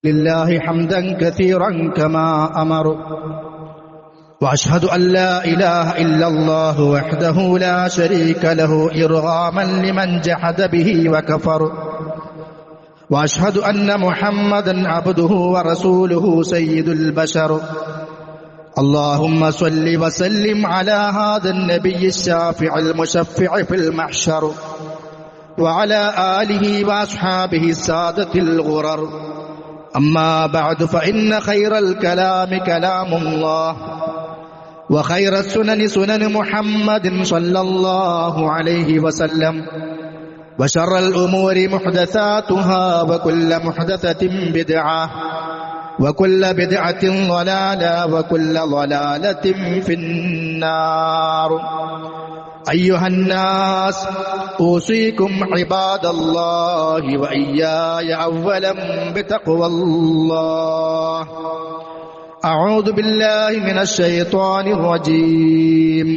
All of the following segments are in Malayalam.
لله حمدا كثيرا كما أمر وأشهد أن لا إله إلا الله وحده لا شريك له إرغاما لمن جحد به وكفر وأشهد أن محمدا عبده ورسوله سيد البشر اللهم صل وسلم على هذا النبي الشافع المشفع في المحشر وعلى آله وأصحابه السادة الغرر أما بعد فإن خير الكلام كلام الله وخير السنن سنن محمد صلى الله عليه وسلم وشر الأمور محدثاتها وكل محدثة بدعة وكل بدعة ضلالة وكل ضلالة في النار أيها الناس أوصيكم عباد الله وإياي أولا بتقوى الله أعوذ بالله من الشيطان الرجيم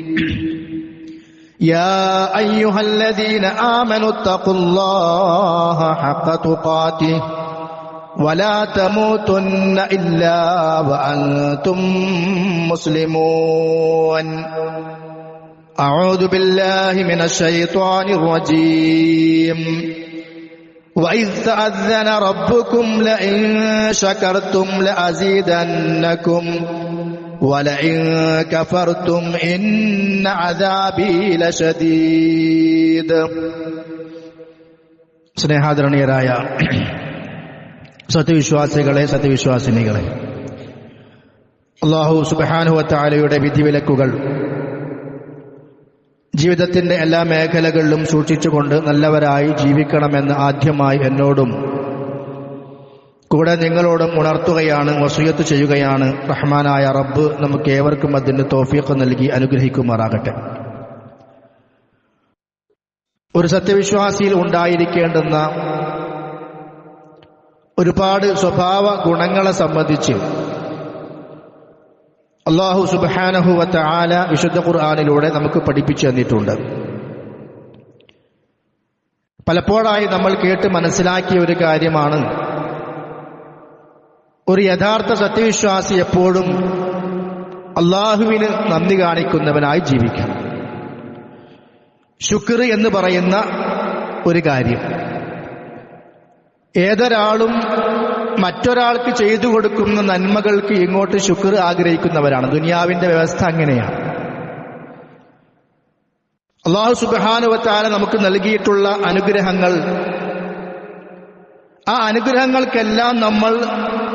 يا أيها الذين آمنوا اتقوا الله حق تقاته ولا تموتن إلا وأنتم مسلمون أعوذ بالله من الشيطان الرجيم وإذ تأذن ربكم لئن شكرتم لأزيدنكم ولئن كفرتم إن عذابي لشديد സ്നേഹാദരണീയരായ സത്യവിശ്വാസികളെ സത്യവിശ്വാസിനികളെ, അല്ലാഹു സുബ്ഹാനഹു വ തആലയുടെ വിധിവിലക്കുകൾ ജീവിതത്തിന്റെ എല്ലാ മേഖലകളിലും സൂക്ഷിച്ചുകൊണ്ട് നല്ലവരായി ജീവിക്കണമെന്ന് ആദ്യമായി എന്നോടും കൂടെ നിങ്ങളോടും ഉണർത്തുകയാണ്, വസിയത്ത് ചെയ്യുകയാണ്. റഹ്മാനായ റബ്ബ് നമുക്ക് ഏവർക്കും അതിന് തൗഫീഖ് നൽകി അനുഗ്രഹിക്കുമാറാകട്ടെ. ഒരു സത്യവിശ്വാസിയിൽ ഉണ്ടായിരിക്കേണ്ടുന്ന ഒരുപാട് സ്വഭാവ ഗുണങ്ങളെ സംബന്ധിച്ച് അല്ലാഹു സുബ്ഹാനഹു വ തആല വിശുദ്ധ ഖുർആനിലൂടെ നമുക്ക് പഠിപ്പിച്ചു തന്നിട്ടുണ്ട്. പലപ്പോഴായി നമ്മൾ കേട്ട് മനസ്സിലാക്കിയ ഒരു കാര്യമാണ്, ഒരു യഥാർത്ഥ സത്യവിശ്വാസി എപ്പോഴും അല്ലാഹുവിന് നന്ദി കാണിക്കുന്നവനായി ജീവിക്കണം. ശുക്ർ എന്ന് പറയുന്ന ഒരു കാര്യം, ഏതൊരാളും മറ്റൊരാൾക്ക് ചെയ്തു കൊടുക്കുന്ന നന്മകൾക്ക് ഇങ്ങോട്ട് ശുക്ർ ആഗ്രഹിക്കുന്നവരാണ്. ദുനിയാവിന്റെ വ്യവസ്ഥ അങ്ങനെയാണ്. അല്ലാഹു സുബ്ഹാനഹു വ തആല നമുക്ക് നൽകിയിട്ടുള്ള അനുഗ്രഹങ്ങൾ, ആ അനുഗ്രഹങ്ങൾക്കെല്ലാം നമ്മൾ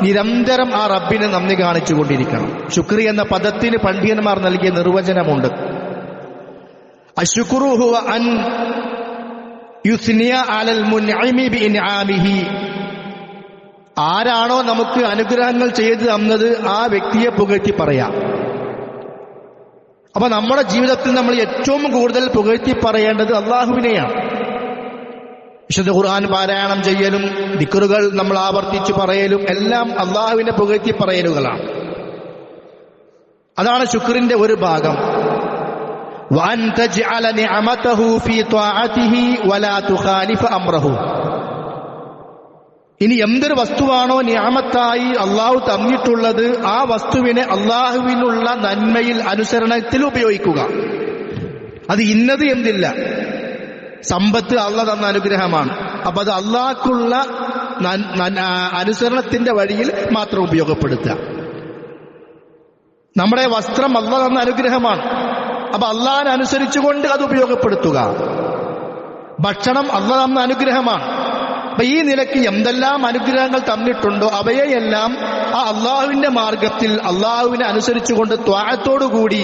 നിരന്തരം ആ റബ്ബിന് നന്ദി കാണിച്ചുകൊണ്ടിരിക്കണം. ശുക്ർ എന്ന പദത്തിന് പണ്ഡിതന്മാർ നൽകിയ നിർവചനമുണ്ട്. അശ്ശുക്റു ഹുവ അൻ യുസ്നിയ അലൽ മുൻഇമി ബിഇൻആമിഹി. ആരാണോ നമുക്ക് അനുഗ്രഹങ്ങൾ ചെയ്തു തന്നത് ആ വ്യക്തിയെ പുകഴ്ത്തി പറയാം. അപ്പൊ നമ്മുടെ ജീവിതത്തിൽ നമ്മൾ ഏറ്റവും കൂടുതൽ പുകഴ്ത്തി പറയേണ്ടത് അല്ലാഹുവിനെയാണ്. വിശുദ്ധ ഖുർആൻ പാരായണം ചെയ്യലും ദിക്റുകൾ നമ്മൾ ആവർത്തിച്ചു പറയലും എല്ലാം അല്ലാഹുവിനെ പുകഴ്ത്തി പറയലുകളാണ്. അതാണ് ശുക്രിന്റെ ഒരു ഭാഗം. വഅൻ തജ്അല നിഅമതഹു ഫീ ത്വാഅതിഹി വലാ തുഖാലിഫ അംറഹു. ഇനി എന്തൊരു വസ്തുവാണോ നിഅമത്തായി അള്ളാഹു തന്നിട്ടുള്ളത്, ആ വസ്തുവിനെ അള്ളാഹുവിനുള്ള നന്മയിൽ അനുസരണത്തിൽ ഉപയോഗിക്കുക. അത് ഇന്നത് എന്തില്ല, സമ്പത്ത് അള്ളാഹ് തന്ന അനുഗ്രഹമാണ്. അപ്പൊ അത് അള്ളാഹ്ക്കുള്ള അനുസരണത്തിന്റെ വഴിയിൽ മാത്രം ഉപയോഗപ്പെടുത്തുക. നമ്മുടെ വസ്ത്രം അള്ളാഹ് തന്ന അനുഗ്രഹമാണ്. അപ്പൊ അള്ളാഹിനെ അനുസരിച്ചുകൊണ്ട് അത് ഉപയോഗപ്പെടുത്തുക. ഭക്ഷണം അള്ളാഹ് തന്ന അനുഗ്രഹമാണ്. അപ്പൊ ഈ നിലയ്ക്ക് എന്തെല്ലാം അനുഗ്രഹങ്ങൾ തന്നിട്ടുണ്ടോ അവയെയെല്ലാം ആ അള്ളാഹുവിന്റെ മാർഗത്തിൽ അള്ളാഹുവിനെ അനുസരിച്ചുകൊണ്ട് ത്വാഅത്തോടുകൂടി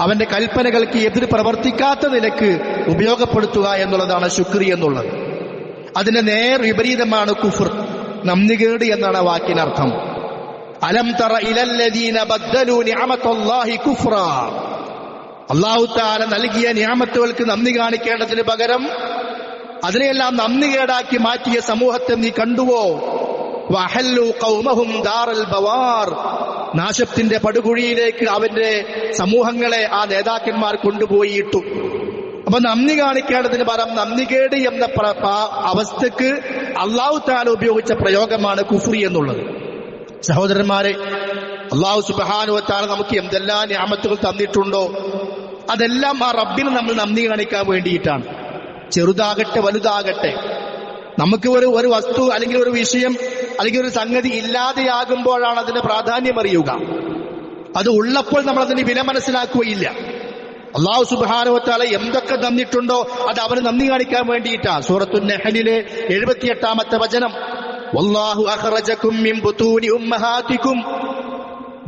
അവന്റെ കൽപ്പനകൾക്ക് എതിർ പ്രവർത്തിക്കാത്ത നിലക്ക് ഉപയോഗപ്പെടുത്തുക എന്നുള്ളതാണ് ശുക്രി എന്നുള്ളത്. അതിന്റെ നേർ വിപരീതമാണ് കുഫ്ർ, നന്ദികേട് എന്നാണ് ആ വാക്കിനർത്ഥം. അലം തറ ഇലല്ലദീന ബദ്ദലൂ നിഅമത്തല്ലാഹി കുഫ്റാ. അല്ലാഹു തആല നൽകിയ നിഅമത്തുകൾക്ക് നന്ദി കാണിക്കേണ്ടതിന് പകരം അതിനെയെല്ലാം നന്ദി കേടാക്കി മാറ്റിയ സമൂഹത്തെ നീ കണ്ടുവോ? വഹല്ലു ഖൗമഹും ദാറൽ ബവാർ. നാശത്തിന്റെ പടുകുഴിയിലേക്ക് അവന്റെ സമൂഹങ്ങളെ ആ നേതാക്കന്മാർ കൊണ്ടുപോയി ഇട്ടു. അപ്പൊ നന്ദി കാണിക്കേണ്ടതിന് പകരം നന്ദികേട് എന്ന അവസ്ഥക്ക് അള്ളാഹു തആല ഉപയോഗിച്ച പ്രയോഗമാണ് കുഫ്രി എന്നുള്ളത്. സഹോദരന്മാരെ, അള്ളാഹു സുബ്ഹാനഹു വ തആല നമുക്ക് എന്തെല്ലാം നിഅമത്തുകൾ തന്നിട്ടുണ്ടോ അതെല്ലാം ആ റബ്ബിന് നമ്മൾ നന്ദി കാണിക്കാൻ വേണ്ടിയിട്ടാണ്. ചെറുതാകട്ടെ വലുതാകട്ടെ, നമുക്ക് ഒരു വസ്തു അല്ലെങ്കിൽ ഒരു വിഷയം അല്ലെങ്കിൽ ഒരു സംഗതി ഇല്ലാതെയാകുമ്പോഴാണ് അതിന് പ്രാധാന്യം അറിയുക. അത് ഉള്ളപ്പോൾ നമ്മൾ അതിന് വില മനസ്സിലാക്കുകയില്ല. അല്ലാഹു സുബ്ഹാനഹു വ തആല എന്തൊക്കെ തന്നിട്ടുണ്ടോ അത് അവന് നന്ദി കാണിക്കാൻ വേണ്ടിയിട്ടാ. സൂറത്തുൻ നഹ്ലിലെ 78-ാമത്തെ വചനം, വല്ലാഹു അഖ്റജകും മിൻ ബുതൂനി ഉമ്മഹാതികും,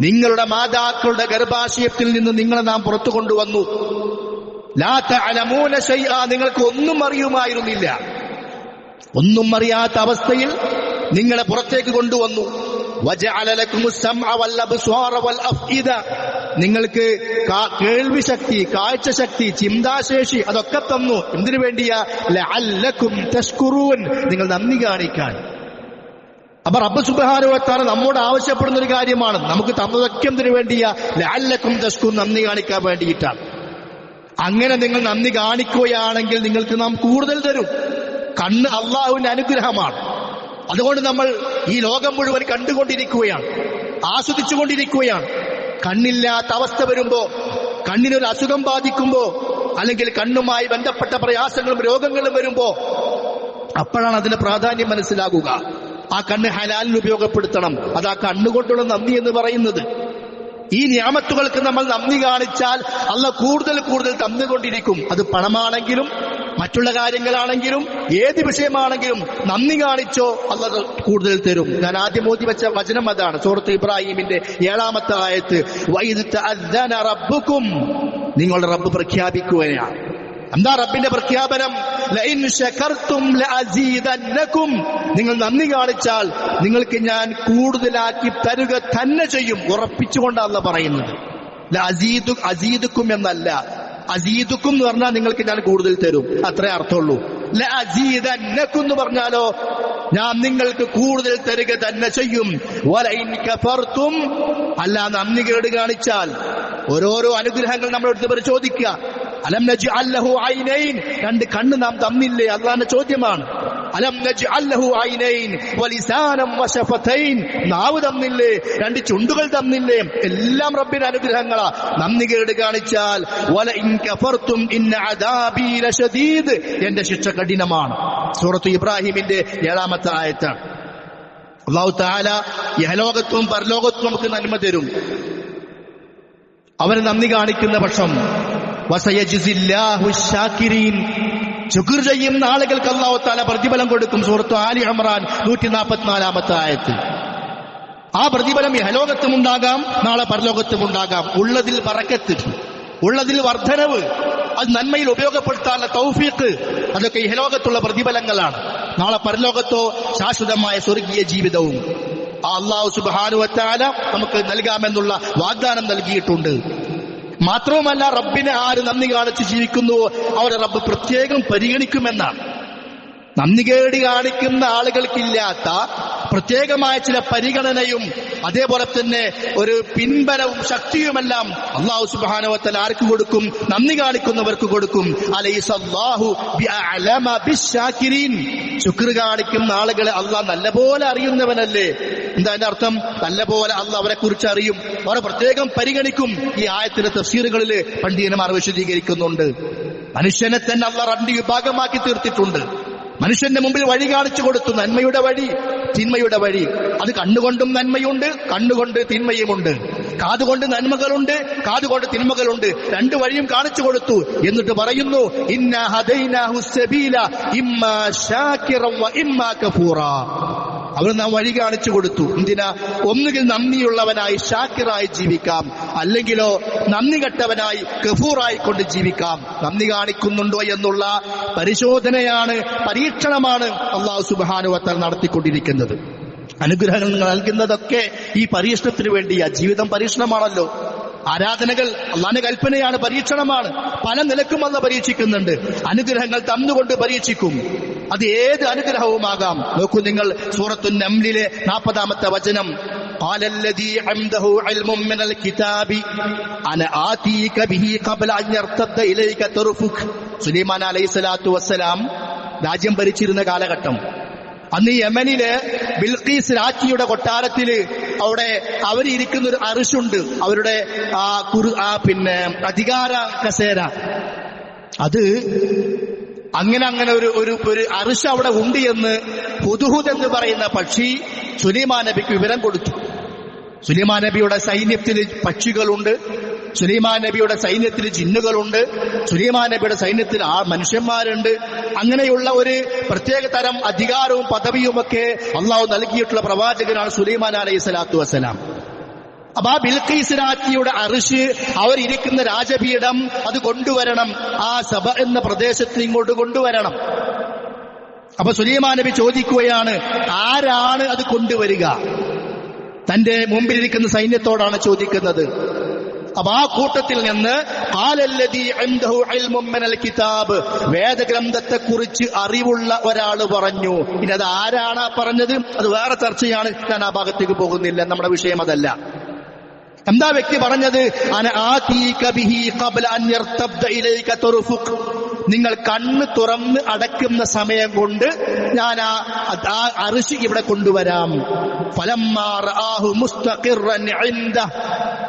നിങ്ങളുടെ മാതാക്കളുടെ ഗർഭാശയത്തിൽ നിന്ന് നിങ്ങളെ നാം പുറത്തു കൊണ്ടുവന്നു. ലാ തഅലമൂന ശൈആ, നിങ്ങൾക്ക് ഒന്നും അറിയുമായിരുന്നില്ല. ഒന്നും അറിയാത്ത അവസ്ഥയിൽ നിങ്ങളെ പുറത്തേക്ക് കൊണ്ടുവന്നു. വജഅല ലക്കുമുസ് സമഅ വൽ അബ്സ്വാറ വൽ അഫ്ഇദ, നിങ്ങൾക്ക് കേൾവി ശക്തി, കാഴ്ച ശക്തി, ചിന്താശേഷി അതൊക്കെ തന്നു. എന്തിനു വേണ്ടിയാ? ലഅല്ലക്കും തഷ്കുറൂൻ, നിങ്ങൾ നന്ദി കാണിക്കാൻ. അപ്പൊ റബ്ബ് സുബ്ഹാനഹു വ തആല നമ്മോട് ആവശ്യപ്പെടുന്ന ഒരു കാര്യമാണ്. നമുക്ക് തന്നതൊക്കെ എന്തിനു വേണ്ടിയാ? ലഅല്ലക്കും തഷ്കുറൂൻ, നന്ദി കാണിക്കാൻ വേണ്ടിയിട്ടാണ്. അങ്ങനെ നിങ്ങൾ നന്ദി കാണിക്കുകയാണെങ്കിൽ നിങ്ങൾക്ക് നാം കൂടുതൽ തരും. കണ്ണ് അള്ളാഹുവിന്റെ അനുഗ്രഹമാണ്. അതുകൊണ്ട് നമ്മൾ ഈ ലോകം മുഴുവൻ കണ്ടുകൊണ്ടിരിക്കുകയാണ്, ആസ്വദിച്ചുകൊണ്ടിരിക്കുകയാണ്. കണ്ണില്ലാത്ത അവസ്ഥ വരുമ്പോ, കണ്ണിനൊരു അസുഖം ബാധിക്കുമ്പോ, അല്ലെങ്കിൽ കണ്ണുമായി ബന്ധപ്പെട്ട പ്രയാസങ്ങളും രോഗങ്ങളും വരുമ്പോ അപ്പോഴാണ് അതിന്റെ പ്രാധാന്യം മനസ്സിലാകുക. ആ കണ്ണ് ഹലാലിന് ഉപയോഗപ്പെടുത്തണം. അത് ആ കണ്ണുകൊണ്ടുള്ള നന്ദി എന്ന് പറയുന്നത്. ഈ നിഅമത്തുകൾക്ക് നമ്മൾ നന്ദി കാണിച്ചാൽ അല്ലാഹ് കൂടുതൽ കൂടുതൽ തന്നുകൊണ്ടിരിക്കും. അത് പണമാണെങ്കിലും മറ്റുള്ള കാര്യങ്ങളാണെങ്കിലും ഏത് വിഷയമാണെങ്കിലും നന്ദി കാണിച്ചോ അല്ലാഹ് കൂടുതൽ തരും. ഞാൻ ആദ്യം ഓതി വെച്ച വചനം അതാണ്, സൂറത്ത് ഇബ്രാഹിമിന്റെ 7-ാമത്തെ ആയത്ത്. വഇദ് തഅദ്ദന റബ്ബുക്കും, നിങ്ങളുടെ റബ്ബ് പ്രഖ്യാപിക്കുകയാണ്. എന്താ റബ്ബിന്റെ പ്രഖ്യാപനം? ലഇൻ ശകർതും ലഅസീദന്നകും, നിങ്ങൾ നന്ദി കാണിച്ചാൽ നിങ്ങൾക്ക് ഞാൻ കൂടുതലാക്കി തരുക തന്നെ ചെയ്യും. ഉറപ്പിച്ചുകൊണ്ടാണ് അല്ലാഹ് പറയുന്നത്. അസീദുക്കും എന്നല്ല, അസീദുക്കും എന്ന് പറഞ്ഞാൽ നിങ്ങൾക്ക് ഞാൻ കൂടുതൽ തരും, അത്രേ അർത്ഥമുള്ളൂ. ലഅസീദന്നകും എന്ന് പറഞ്ഞാലോ ഞാൻ നിങ്ങൾക്ക് കൂടുതൽ തരുക തന്നെ ചെയ്യും. വലഇൻ കഫർതും, അല്ല നന്ദി കേട് കാണിച്ചാൽ ഓരോരോ അനുഗ്രഹങ്ങൾ നമ്മളെടുത്ത് പരിശോധിക്കുക. അലം നജ്അൽ ലഹു ഐനൈൻ, രണ്ട് കണ്ണ് നാം തന്നില്ലേ? അല്ലാഹുവിന്റെ ചോദ്യമാണ്. അലം നജ്അൽ ലഹു ഐനൈൻ വലിസാനം വശഫതൈൻ, നാവ് തന്നില്ലേ? രണ്ട് ചുണ്ടുകൾ തന്നില്ലേ? എല്ലാം റബ്ബിന്റെ അനുഗ്രഹങ്ങളാ. നന്ദി കേട് കാണിച്ചാൽ വലഇൻ കഫർതും ഇന്ന അദാബി ലശദീദ്, എന്റെ ശിക്ഷ കഠിനമാണ്. സൂറത്ത് ഇബ്രാഹിമിന്റെ 7-ാമത്തെ ആയത്താണ്. അല്ലാഹു തആല ഇഹലോകത്തും പരലോകത്തും നമുക്ക് നന്മ തരും. അവന് നന്ദി കാണിക്കുന്ന പക്ഷം വസയജ്സില്ലാഹു ശാകിരീൻ, ശുക്ർ ചെയ്യുന്ന ആളുകൾക്ക് അല്ലാഹു തആല പ്രതിഫലം കൊടുക്കും. സൂറത്ത് ആലി ഇംറാൻ 144-ാമത്തെ ആയത്ത്. ആ പ്രതിഫലം ഇഹലോകത്തും ഉണ്ടാകാം, നാളെ പരലോകത്തും ഉണ്ടാകാം. ഉള്ളതിൽ ബറക്കത്ത്, ഉള്ളതിൽ വർധനവ്, അത് നന്മയിൽ ഉപയോഗപ്പെടുത്താനുള്ള തൗഫീഖ്, അതൊക്കെ ഇഹലോകത്തുള്ള പ്രതിഫലങ്ങളാണ്. നാളെ പരലോകത്തോ ശാശ്വതമായ സ്വർഗീയ ജീവിതവും അല്ലാഹു സുബ്ഹാനഹു വ തആല നമുക്ക് നൽകാമെന്നുള്ള വാഗ്ദാനം നൽകിയിട്ടുണ്ട്. മാത്രവുമല്ല, റബ്ബിനെ ആര് നന്ദി കാണിച്ച് ജീവിക്കുന്നുവോ അവരെ റബ്ബ് പ്രത്യേകം പരിഗണിക്കുമെന്നാണ്. നന്ദികേട് കാണിക്കുന്ന ആളുകൾക്കില്ലാത്ത പ്രത്യേകമായ ചില പരിഗണനയും അതേപോലെ തന്നെ ഒരു പിൻബലവും ശക്തിയുമെല്ലാം അല്ലാഹു സുബ്ഹാനഹു വ തആല ആർക്ക് കൊടുക്കും? നന്ദി കാണിക്കുന്നവർക്ക് കൊടുക്കും. അലൈസല്ലാഹു ബിഅഅലമ ബിശ്ശാകിരീൻ, ശുക്ർ കാണിക്കുന്ന ആളുകളെ അല്ലാഹ് നല്ലപോലെ അറിയുന്നവനല്ലേ? എന്താ അതിന്റെ അർത്ഥം? നല്ലപോലെ അല്ലാഹ് അവരെ കുറിച്ച് അറിയും, അവരെ പ്രത്യേകം പരിഗണിക്കും. ഈ ആയത്തിന്റെ തഫ്സീറുകളിൽ പണ്ഡിതന്മാർ വിശദീകരിക്കുന്നുണ്ട്. മനുഷ്യനെ തന്നെ അല്ലാഹ് 2 വിഭാഗമാക്കി തീർത്തിട്ടുണ്ട്. മനുഷ്യന്റെ മുമ്പിൽ വഴി കാണിച്ചു കൊടുത്തു, നന്മയുടെ വഴി, തിന്മയുടെ വഴി. അത് കണ്ണുകൊണ്ടും നന്മയുണ്ട്, കണ്ണുകൊണ്ട് തിന്മയുമുണ്ട്. കാതുകൊണ്ട് നന്മകളുണ്ട്, കാതുകൊണ്ട് തിന്മകളുണ്ട്. 2 വഴിയും കാണിച്ചു കൊടുത്തു. എന്നിട്ട് പറയുന്നു, ഇന്നാ ഹദൈനാഹു സബീല ഇമ്മാ ശാകിറൻ വ ഇമ്മാ കഫൂറാ. അവർ നാം വഴി കാണിച്ചു കൊടുത്തു. എന്തിനാ? ഒന്നുകിൽ നന്ദിയുള്ളവനായി ഷാക്കിറായി ജീവിക്കാം, അല്ലെങ്കിലോ നന്ദി കെട്ടവനായി കഫൂറായി കൊണ്ട് ജീവിക്കാം. നന്ദി കാണിക്കുന്നുണ്ടോ എന്നുള്ള പരിശോധനയാണ്, പരീക്ഷണമാണ് അല്ലാഹു സുബ്ഹാനഹു വ തആല നടത്തിക്കൊണ്ടിരിക്കുന്നത്. അനുഗ്രഹങ്ങൾ നൽകുന്നതൊക്കെ ഈ പരീക്ഷണത്തിന് വേണ്ടിയാ. ജീവിതം പരീക്ഷണമാണല്ലോ. ആരാധനകൾ അല്ലാഹുവിന്റെ കൽപ്പനയാണ്, പരീക്ഷണമാണ്. പല നിലക്കും അല്ലാഹു പരീക്ഷിക്കുന്നുണ്ട്. അനുഗ്രഹങ്ങൾ തന്നുകൊണ്ട് പരീക്ഷിക്കും. അത് ഏത് അനുഗ്രഹവുമാകാം. നോക്കൂ നിങ്ങൾ, സൂറത്തുൻ നംലിലെ 40-ാമത്തെ വചനം. ഖാലല്ലദീ അംദഹു ഇൽമുൻ മിനൽ കിതാബി അന ആതീക ബിഹി ഖബ്ല അൻ യർതദ്ദ ഇലൈക തർഫുക്. സുലൈമാൻ അലൈഹിസ്സലാത്തു വസ്സലാം രാജ്യം ഭരിച്ചിരുന്ന കാലഘട്ടം. അന്ന് ഈ യമനില് ബിൽഖീസ് രാജ്ഞിയുടെ കൊട്ടാരത്തില് അവിടെ അവരിയ്ക്കുന്ന ഒരു അർശുണ്ട്, അവരുടെ പിന്നെ അധികാര കസേര. അത് അങ്ങനെ ഒരു അർശ് അവിടെ ഉണ്ട് എന്ന് ഹുദ്ഹുദ് എന്ന് പറയുന്ന പക്ഷി സുലൈമാൻ നബിക്ക് വിവരം കൊടുത്തു. സുലൈമാൻ നബിയുടെ സൈന്യത്തിൽ പക്ഷികളുണ്ട്, സുലൈമാൻ നബിയുടെ സൈന്യത്തിൽ ജിന്നുകളുണ്ട്, സുലൈമാൻ നബിയുടെ സൈന്യത്തിൽ മനുഷ്യന്മാരുണ്ട്. അങ്ങനെയുള്ള ഒരു പ്രത്യേക തരം അധികാരവും പദവിയുമൊക്കെ അള്ളാഹു നൽകിയിട്ടുള്ള പ്രവാചകനാണ് സുലൈമാൻ അലൈഹി സ്വലാത്തു വസ്സലാം. അപ്പൊ ആ ബിൽഖീസ് രാജ്ഞിയുടെ അർശ്, അവരിയ്ക്കുന്ന രാജപീഠം അത് കൊണ്ടുവരണം, ആ സബ എന്ന പ്രദേശത്ത് ഇങ്ങോട്ട് കൊണ്ടുവരണം. അപ്പൊ സുലൈമാൻ നബി ചോദിക്കുകയാണ്, ആരാണ് അത് കൊണ്ടുവരിക? തന്റെ മുമ്പിലിരിക്കുന്ന സൈന്യത്തോടാണ് ചോദിക്കുന്നത്. അപ്പൊ ആ കൂട്ടത്തിൽ നിന്ന് വേദഗ്രന്ഥത്തെ കുറിച്ച് അറിവുള്ള ഒരാള് പറഞ്ഞു. ഇനി അത് ആരാണ് പറഞ്ഞത് അത് വേറെ ചർച്ചയാണ്, ഞാൻ ആ ഭാഗത്തേക്ക് പോകുന്നില്ല, നമ്മുടെ വിഷയം അതല്ല. എന്താ വ്യക്തി പറഞ്ഞത്? നിങ്ങൾ കണ്ണ് തുറന്ന് അടയ്ക്കുന്ന സമയം കൊണ്ട് ഞാൻ ആ അർശ് ഇവിടെ കൊണ്ടുവരാം.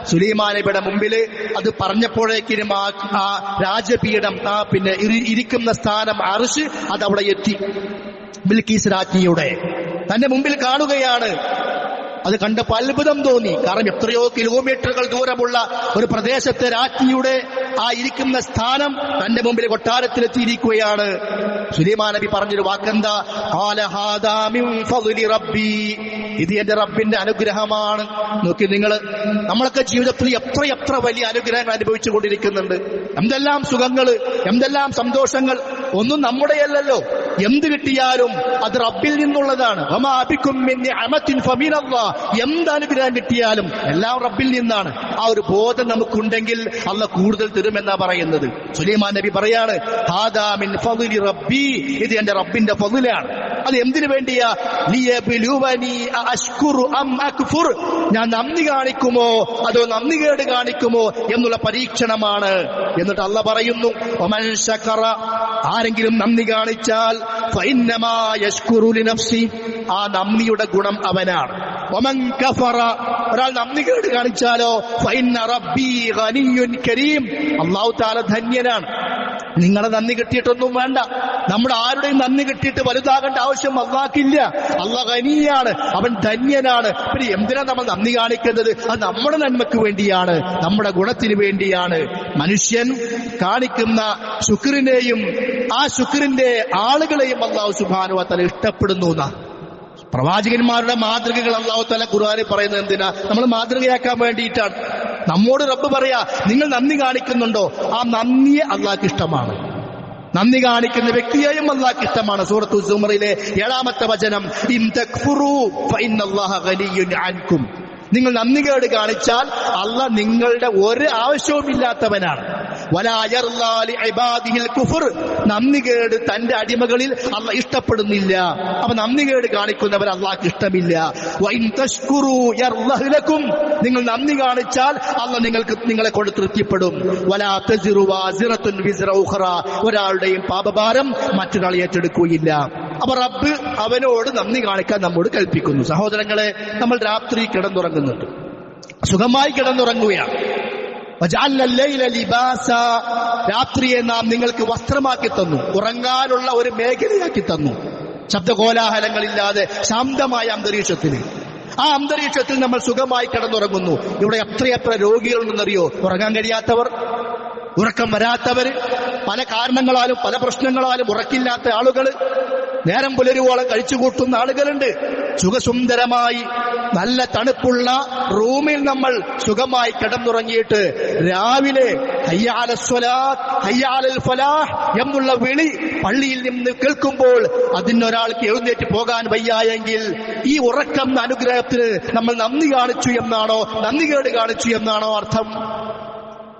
സുലൈമാൻ നബിയുടെ മുമ്പില് അത് പറഞ്ഞപ്പോഴേക്കും ആ രാജപീഠം, പിന്നെ ഇരിക്കുന്ന സ്ഥാനം അർശ് അതവിടെ എത്തി. ബിൽഖീസ് രാജ്ഞിയുടെ തന്റെ മുമ്പിൽ കാണുകയാണ്. അത് കണ്ടപ്പോൾ അത്ഭുതം തോന്നി. കാരണം എത്രയോ കിലോമീറ്ററുകൾ ദൂരമുള്ള ഒരു പ്രദേശത്തെ രാജ്ഞിയുടെ ആ ഇരിക്കുന്ന സ്ഥാനം തന്റെ മുമ്പിൽ കൊട്ടാരത്തിലെത്തിയിരിക്കുകയാണ്. സുലൈമാൻ നബി പറഞ്ഞൊരു വാക്കെന്താ? ഇത് എന്റെ റബ്ബിന്റെ അനുഗ്രഹമാണ്. നോക്കി നിങ്ങൾ, നമ്മളൊക്കെ ജീവിതത്തിൽ എത്ര വലിയ അനുഗ്രഹങ്ങൾ അനുഭവിച്ചു കൊണ്ടിരിക്കുന്നുണ്ട്. എന്തെല്ലാം സുഖങ്ങള്, എന്തെല്ലാം സന്തോഷങ്ങൾ. ഒന്നും നമ്മുടെയല്ലല്ലോ. എന്ത് കിട്ടിയാലും അത് റബ്ബിൽ നിന്നുള്ളതാണ്. എന്ത് അനുഗ്രഹം കിട്ടിയാലും എല്ലാം റബ്ബിൽ നിന്നാണ്. ആ ഒരു ബോധം നമുക്കുണ്ടെങ്കിൽ അല്ലാഹ് കൂടുതൽ തരുമെന്നാ പറയുന്നത്. സുലൈമാൻ നബി പറയാണ്, ഹാദാ മിൻ ഫദ്ലി റബ്ബി, ഇത് എന്റെ റബ്ബിന്റെ ഫദ്ലാണ്. അത് എന്തിനു വേണ്ടിയാ? ലിയബ്ലുവനി അഷ്കുറു അം അക്ഫുർ, ഞാൻ നന്ദി കാണിക്കുമോ അതോ നന്ദികേട് കാണിക്കുമോ എന്നുള്ള പരീക്ഷണമാണ്. എന്നിട്ട് അല്ലാഹ് പറയുന്നു, വമൻ ശകറ, ആരെങ്കിലും നന്ദി കാണിച്ചാൽ ഫഇന്നമാ യഷ്കുറു ലിനഫ്സി, ആ നന്ദിയുടെ ഗുണം അവനാണ്. വമൻ കഫറ, ഒരാൾ നന്ദികേട് കാണിച്ചാലോ ഫഇന്ന റബ്ബി ഗനിയ്യുൻ കരീം, അല്ലാഹു തആല ധന്യനാണ്. നിങ്ങളെ നന്ദി കിട്ടിയിട്ടൊന്നും വേണ്ട, നമ്മുടെ ആരുടെയും നന്ദി കിട്ടിയിട്ട് വലുതാകേണ്ട ആവശ്യം അല്ലാഹ്ക്കില്ല. അല്ലാഹ് ഗനിയാണ്, അവൻ ധന്യനാണ്. പിന്നെ എന്തിനാ നമ്മൾ നന്ദി കാണിക്കുന്നത്? അത് നമ്മുടെ നന്മയ്ക്ക് വേണ്ടിയാണ്, നമ്മുടെ ഗുണത്തിന് വേണ്ടിയാണ്. മനുഷ്യൻ കാണിക്കുന്ന ശുക്രിനെയും ആ ശുക്രിന്റെ ആളുകളെയും അല്ലാഹു സുബ്ഹാനഹു വ തആല ഇഷ്ടപ്പെടുന്നു. പ്രവാചകന്മാരുടെ മാതൃകകൾ അല്ലാഹു തആല ഖുർആനിൽ പറയുന്നത് എന്തിനാ? നമ്മൾ മാതൃകയാക്കാൻ വേണ്ടിയിട്ടാണ്. നമ്മോട് റബ്ബ് പറയാ, നിങ്ങൾ നന്ദി കാണിക്കുന്നുണ്ടോ? ആ നന്ദിയെ അല്ലാഹ്ക്ക് ഇഷ്ടമാണ്. നന്ദി കാണിക്കുന്ന വ്യക്തിയെയും അല്ലാഹ്ക്ക് ഇഷ്ടമാണ്. സൂറത്തു സുമറിലെ 7-ാമത്തെ വചനം, ഇൻ തക്ഫുറു ഫഇന്നല്ലാഹ ഗനിയ്യുൻ അൻകും, നിങ്ങൾ നന്ദികേട് കാണിച്ചാൽ അല്ലാഹ് നിങ്ങളുടെ ഒരു ആവശ്യവുമില്ലാത്തവനാണ്. വലാ യർലാ ലിഇബാദിഹിൽ കുഫർ, നന്ദികേട് തന്റെ അടിമകളിൽ അല്ലാഹ് ഇഷ്ടപ്പെടുന്നില്ല. അപ്പൊ നന്ദികേട് കാണിക്കുന്നവർ അല്ലാഹ്ക്ക് ഇഷ്ടമില്ല. വഇൻ തഷ്കുറു യർലഹു ലക്കും, നിങ്ങൾ നന്ദി കാണിച്ചാൽ അല്ലാഹ് നിങ്ങളെ കൊണ്ട് തൃപ്തിപ്പെടും. വലാ തസിറു വാസിറത്തുൻ വിസ്റ ഉഖറ, ഒരാളുടെയും പാപഭാരം മറ്റൊരാൾ ഏറ്റെടുക്കുകയില്ല. അപ്പൊ റബ്ബ് അവനോട് നന്ദി കാണിക്കാൻ നമ്മോട് കൽപ്പിക്കുന്നു. സഹോദരങ്ങളെ, നമ്മൾ രാത്രി കിടന്നുറങ്ങുന്നുണ്ട്, സുഖമായി കിടന്നുറങ്ങുകയാണ്. രാത്രിയെ നാം നിങ്ങൾക്ക് വസ്ത്രമാക്കി തന്നു, ഉറങ്ങാനുള്ള ഒരു മേഖലയാക്കി തന്നു. ശബ്ദകോലാഹലങ്ങളില്ലാതെ ശാന്തമായ അന്തരീക്ഷത്തിൽ, ആ അന്തരീക്ഷത്തിൽ നമ്മൾ സുഖമായി കിടന്നുറങ്ങുന്നു. ഇവിടെ എത്രയെത്ര രോഗികളുണ്ടെന്നറിയോ? ഉറങ്ങാൻ കഴിയാത്തവർ, ഉറക്കം വരാത്തവര്, പല കാരണങ്ങളാലും പല പ്രശ്നങ്ങളാലും ഉറക്കില്ലാത്ത ആളുകൾ, നേരം പുലരുവോളം കഴിച്ചുകൂട്ടുന്ന ആളുകളുണ്ട്. സുഖസുന്ദരമായി നല്ല തണുപ്പുള്ള റൂമിൽ നമ്മൾ സുഖമായി കിടന്നുറങ്ങിയിട്ട് രാവിലെ ഹയ്യ അലസ്സലാത്ത് ഹയ്യ അലൽ ഫലാഹ് എന്നുള്ള വിളി പള്ളിയിൽ നിന്ന് കേൾക്കുമ്പോൾ അതിനൊരാൾക്ക് എഴുന്നേറ്റ് പോകാൻ വയ്യായെങ്കിൽ ഈ ഉറക്കം അനുഗ്രഹത്തിന് നമ്മൾ നന്ദി കാണിച്ചു എന്നാണോ, നന്ദികേട് കാണിച്ചു എന്നാണോ അർത്ഥം?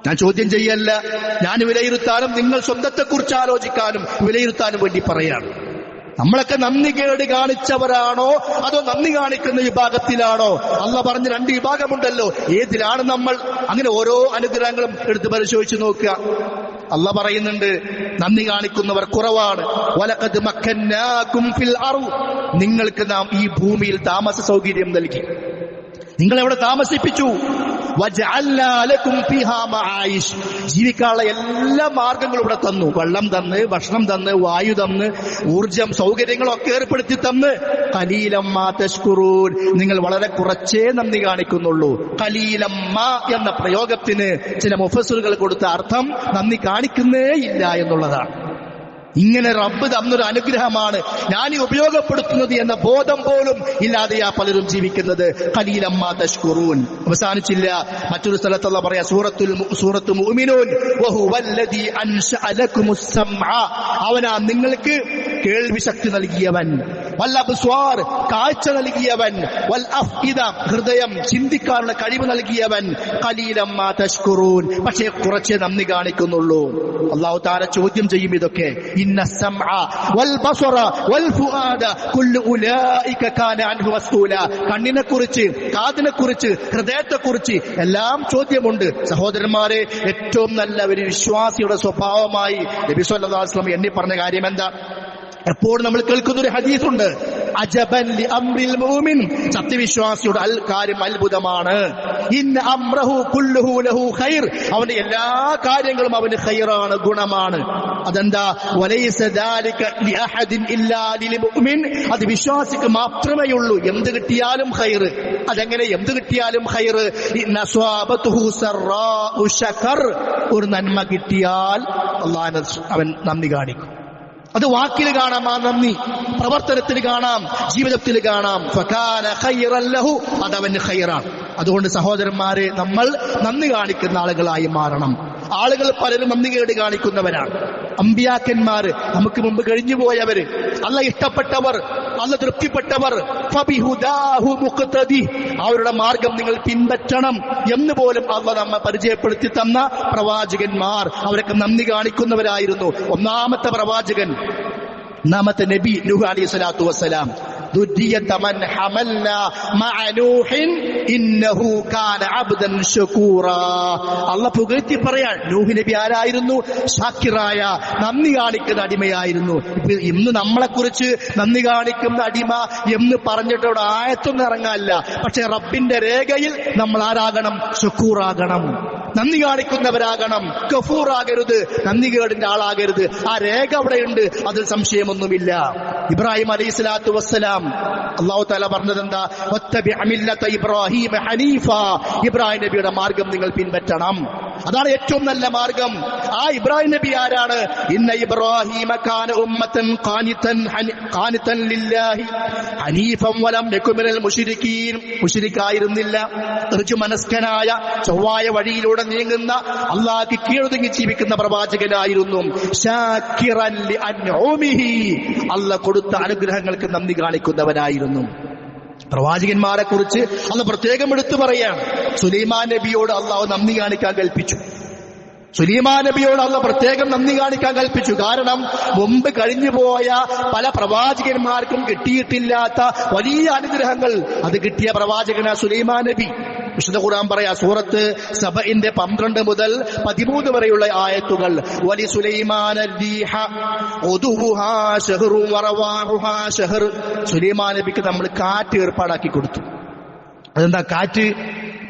ഞാൻ ചോദ്യം ചെയ്യല്ല, ഞാൻ വിലയിരുത്താനും നിങ്ങൾ സ്വന്തത്തെക്കുറിച്ച് ആലോചിക്കാനും വിലയിരുത്താനും വേണ്ടി പറയാണ്. നമ്മളൊക്കെ നന്ദികേട് കാണിച്ചവരാണോ അതോ നന്ദി കാണിക്കുന്ന വിഭാഗത്തിലാണോ? അല്ലാഹ് പറഞ്ഞ 2 വിഭാഗമുണ്ടല്ലോ, ഏതിലാണ് നമ്മൾ? അങ്ങനെ ഓരോ അനുഗ്രഹങ്ങളും എടുത്ത് പരിശോധിച്ച് നോക്കുക. അള്ളാഹ് പറയുന്നുണ്ട് നന്ദി കാണിക്കുന്നവർ കുറവാണ്. വലഖദ് മക്കന്നാകും ഫിൽ അർദ്, നിങ്ങൾക്ക് നാം ഈ ഭൂമിയിൽ താമസ സൗകര്യം നൽകി, നിങ്ങളെവിടെ താമസിപ്പിച്ചു. വജഅൽനാ ലക്കും ഫീഹാ മആയിഷ്, ജീവിക്കാനുള്ള എല്ലാ മാർഗങ്ങളും ഇവിടെ തന്നു. വെള്ളം തന്ന്, ഭക്ഷണം തന്ന്, വായു തന്ന്, ഊർജം, സൗകര്യങ്ങളൊക്കെ ഏർപ്പെടുത്തി തന്ന്. ഖലീലം മാ തശ്കുറൂൻ, നിങ്ങൾ വളരെ കുറച്ചേ നന്ദി കാണിക്കുന്നുള്ളൂ. ഖലീലം മാ എന്ന പ്രയോഗത്തിന് ചില മുഫസ്സിറുകൾ കൊടുത്ത അർത്ഥം നന്ദി കാണിക്കുന്നേ ഇല്ല എന്നുള്ളതാണ്. ഇങ്ങനെ റബ്ബ് തന്നൊരു അനുഗ്രഹമാണ് ഞാൻ ഈ ഉപയോഗപ്പെടുത്തുന്നത് എന്ന ബോധം പോലും ഇല്ലാതെയാ പലരും ജീവിക്കുന്നത്. ഖലീലം മാ തശ്കുറൂൻ. അവസാനിച്ചില്ല, മറ്റൊരു സ്ഥലത്ത് അല്ലാഹ് പറയാ, സൂറത്തു മുഅ്മിനൂൻ, വഹുവല്ലദീ അൻശഅ ലക്കുമുസ് സമഅ, അവനാ നിങ്ങൾക്ക് കേൾവി ശക്തി നൽകിയവൻ, വൽ അബ്സ്വാർ കാഴ്ച നൽകിയവൻ, വൽ അഫ്ഇദ ഹൃദയം ചിന്തിക്കാനുള്ള കഴിവ് നൽകിയവൻ. ഖലീലം മാ തശ്കുറൂൻ, പക്ഷേ കുറച്ചേ നന്ദി കാണിക്കുന്നുള്ളൂ. അല്ലാഹു തആല ചോദ്യം ചെയ്യും ഇതൊക്കെ. ഇന്ന സമഅ വൽ ബസറ വൽ ഫുആദ കുല്ലു ഉലൈക കാന അൻഹു മസ്ഊല, കണ്ണിനെ കുറിച്ച്, കാതിനെ കുറിച്ച്, ഹൃദയത്തെ കുറിച്ച് എല്ലാം ചോദ്യമുണ്ട്. സഹോദരന്മാരെ, ഏറ്റവും നല്ല ഒരു വിശ്വാസിയുടെ സ്വഭാവമായി നബി സല്ലല്ലാഹു അലൈഹി വസല്ലം എണ്ണി പറഞ്ഞ കാര്യം എന്താ? എപ്പോഴും നമ്മൾ കേൾക്കുന്ന ഒരു ഹദീസുണ്ട്, അജബൻ ലി അംറിൽ മുഅ്മിൻ, സത്യവിശ്വാസിയുടെ കാര്യം അത്ഭുതമാണ്. ഇന്ന അംറഹു കുല്ലുഹു ലഹു ഖൈർ, അവന്റെ എല്ലാ കാര്യങ്ങളും അവന് ഖൈറാണ്, ഗുണമാണ്. അതെന്താ? വലൈസ ദാലിക ലി അഹദിൻ ഇല്ലാ ലിൽ മുഅ്മിൻ, അത് വിശ്വാസിക്ക് മാത്രമേ ഉള്ളൂ. എന്ത് കിട്ടിയാലും ഖൈർ. അതെങ്ങനെ എന്ത് കിട്ടിയാലും ഖൈർ? നസ്വാബതുഹു സറാഉ ശകർ, ഒരു നന്മ കിട്ടിയാൽ അല്ലാഹു അവൻ നന്ദി കാണിക്കും. അത് വാക്കിൽ കാണാം, ആ നന്ദി പ്രവർത്തനത്തിൽ കാണാം, ജീവിതത്തിൽ കാണാം. ഫകാന ഖൈറൻ ലഹു, അതവന് ഖൈറാണ്. അതുകൊണ്ട് സഹോദരന്മാരെ, നമ്മൾ നന്ദി കാണിക്കുന്ന ആളുകളായി മാറണം. ആളുകൾ പലരും നന്ദികേട് കാണിക്കുന്നവരാണ്. അമ്പിയാക്കന്മാര്, നമുക്ക് മുമ്പ് കഴിഞ്ഞുപോയവര്, അല്ലാഹ് ഇഷ്ടപ്പെട്ടവർ, അല്ലാഹ് തൃപ്തിപ്പെട്ടവർ, ഫബിഹുദാഹു മുഖ്തദി, അവരുടെ മാർഗം നിങ്ങൾ പിൻപറ്റണം എന്ന് പോലും അല്ലാഹ് നമ്മെ പരിചയപ്പെടുത്തി തന്ന പ്രവാചകന്മാർ, അവരൊക്കെ നന്ദി കാണിക്കുന്നവരായിരുന്നു. ഒന്നാമത്തെ പ്രവാചകൻ, ഒന്നാമത്തെ നബി നൂഹ് അലൈഹി സ്വലാത്തു വസ്സലാം. ദുരിയത മൻ ഹമൽനാ മഅ നൂഹിൻ ഇന്നഹു കാന അബ്ദൻ ശകൂറാ. അല്ലാഹ് പുകഴ്ത്തി പറയാൻ, നൂഹ് നബി ആരായിരുന്നു? ഷാക്കിറായ, നന്ദി കാണിക്കുന്ന അടിമയായിരുന്നു. ഇന്ന് നമ്മളെക്കുറിച്ച് നന്ദി കാണിക്കുന്ന അടിമ എന്ന് പറഞ്ഞിട്ട് അവിടെ ആയത്തൊന്നും ഇറങ്ങാനില്ല. പക്ഷെ റബ്ബിന്റെ രേഖയിൽ നമ്മൾ ആരാകണം? ശക്കൂറാകണം, നന്ദി കാണിക്കുന്നവരാകണം. ഗഫൂറാകരുത്, നന്ദികേടിന്റെ ആളാകരുത്. ആ രേഖ അവിടെയുണ്ട്, അതിൽ സംശയമൊന്നുമില്ല. ഇബ്രാഹിം അലൈഹി സ്വലാത്തു വസ്സലാം, അല്ലാഹു തആല പറഞ്ഞത് എന്താ? വത്തബിഅ മില്ലത ഇബ്രാഹീമ ഹനീഫ, ഇബ്രാഹിം നബിയുടെ മാർഗം നിങ്ങൾ പിൻപറ്റണം. അതാണ് ഏറ്റവും നല്ല മാർഗം. ആ ഇബ്രാഹിം നബി ആരാണ്? ഇന്ന ഇബ്രാഹീമ കാന ഉമ്മതൻ ഖാനിതൻ ലില്ലാഹി ഹനീഫൻ വലം യകുൻ മിനൽ മുശ്രിക്കീൻ, മുശ്രിക്കായിരുന്നില്ല, ഋജുമനസ്കനായ ചൊവ്വായ വഴിയിലൂടെ നീങ്ങുന്ന, അല്ലാഹുവിന് കീഴൊതുങ്ങി ജീവിക്കുന്ന പ്രവാചകനായിരുന്നു. ശാക്കിറൻ ലി അൻഉമിഹി, അല്ലാഹ് കൊടുത്ത അനുഗ്രഹങ്ങൾക്ക് നന്ദി കാണിക്കുന്നവനായിരുന്നു. പ്രവാചകന്മാരെ കുറിച്ച് അല്ലാഹ് പ്രത്യേകം എടുത്തു പറയാണ്. സുലൈമാൻ നബിയോട് അല്ലാഹു നന്ദി കാണിക്കാൻ കൽപ്പിച്ചു. സുലൈമാൻ നബിയോട് അല്ലാഹ് പ്രത്യേകം നന്ദി കാണിക്കാൻ കൽപ്പിച്ചു. കാരണം മുമ്പ് കഴിഞ്ഞുപോയ പല പ്രവാചകന്മാർക്കും കിട്ടിയിട്ടില്ലാത്ത വലിയ അനുഗ്രഹങ്ങൾ അത് കിട്ടിയ പ്രവാചകനാ സുലൈമാൻ നബി. വിശുദ്ധ ഖുർആൻ പറയാ, സൂറത്ത് സബഇന്റെ 12 മുതൽ 13 വരെയുള്ള ആയത്തുകൾ. വലി സുലൈമാന റീഹ ഉദുഹുഹാ ശഹ്റു വറവാഹുഹാ ശഹ്ർ, സുലൈമാൻ നബിക്ക് നമ്മൾ കാറ്റ് ഏർപ്പാടാക്കി കൊടുത്തു. അതെന്താ കാറ്റ്?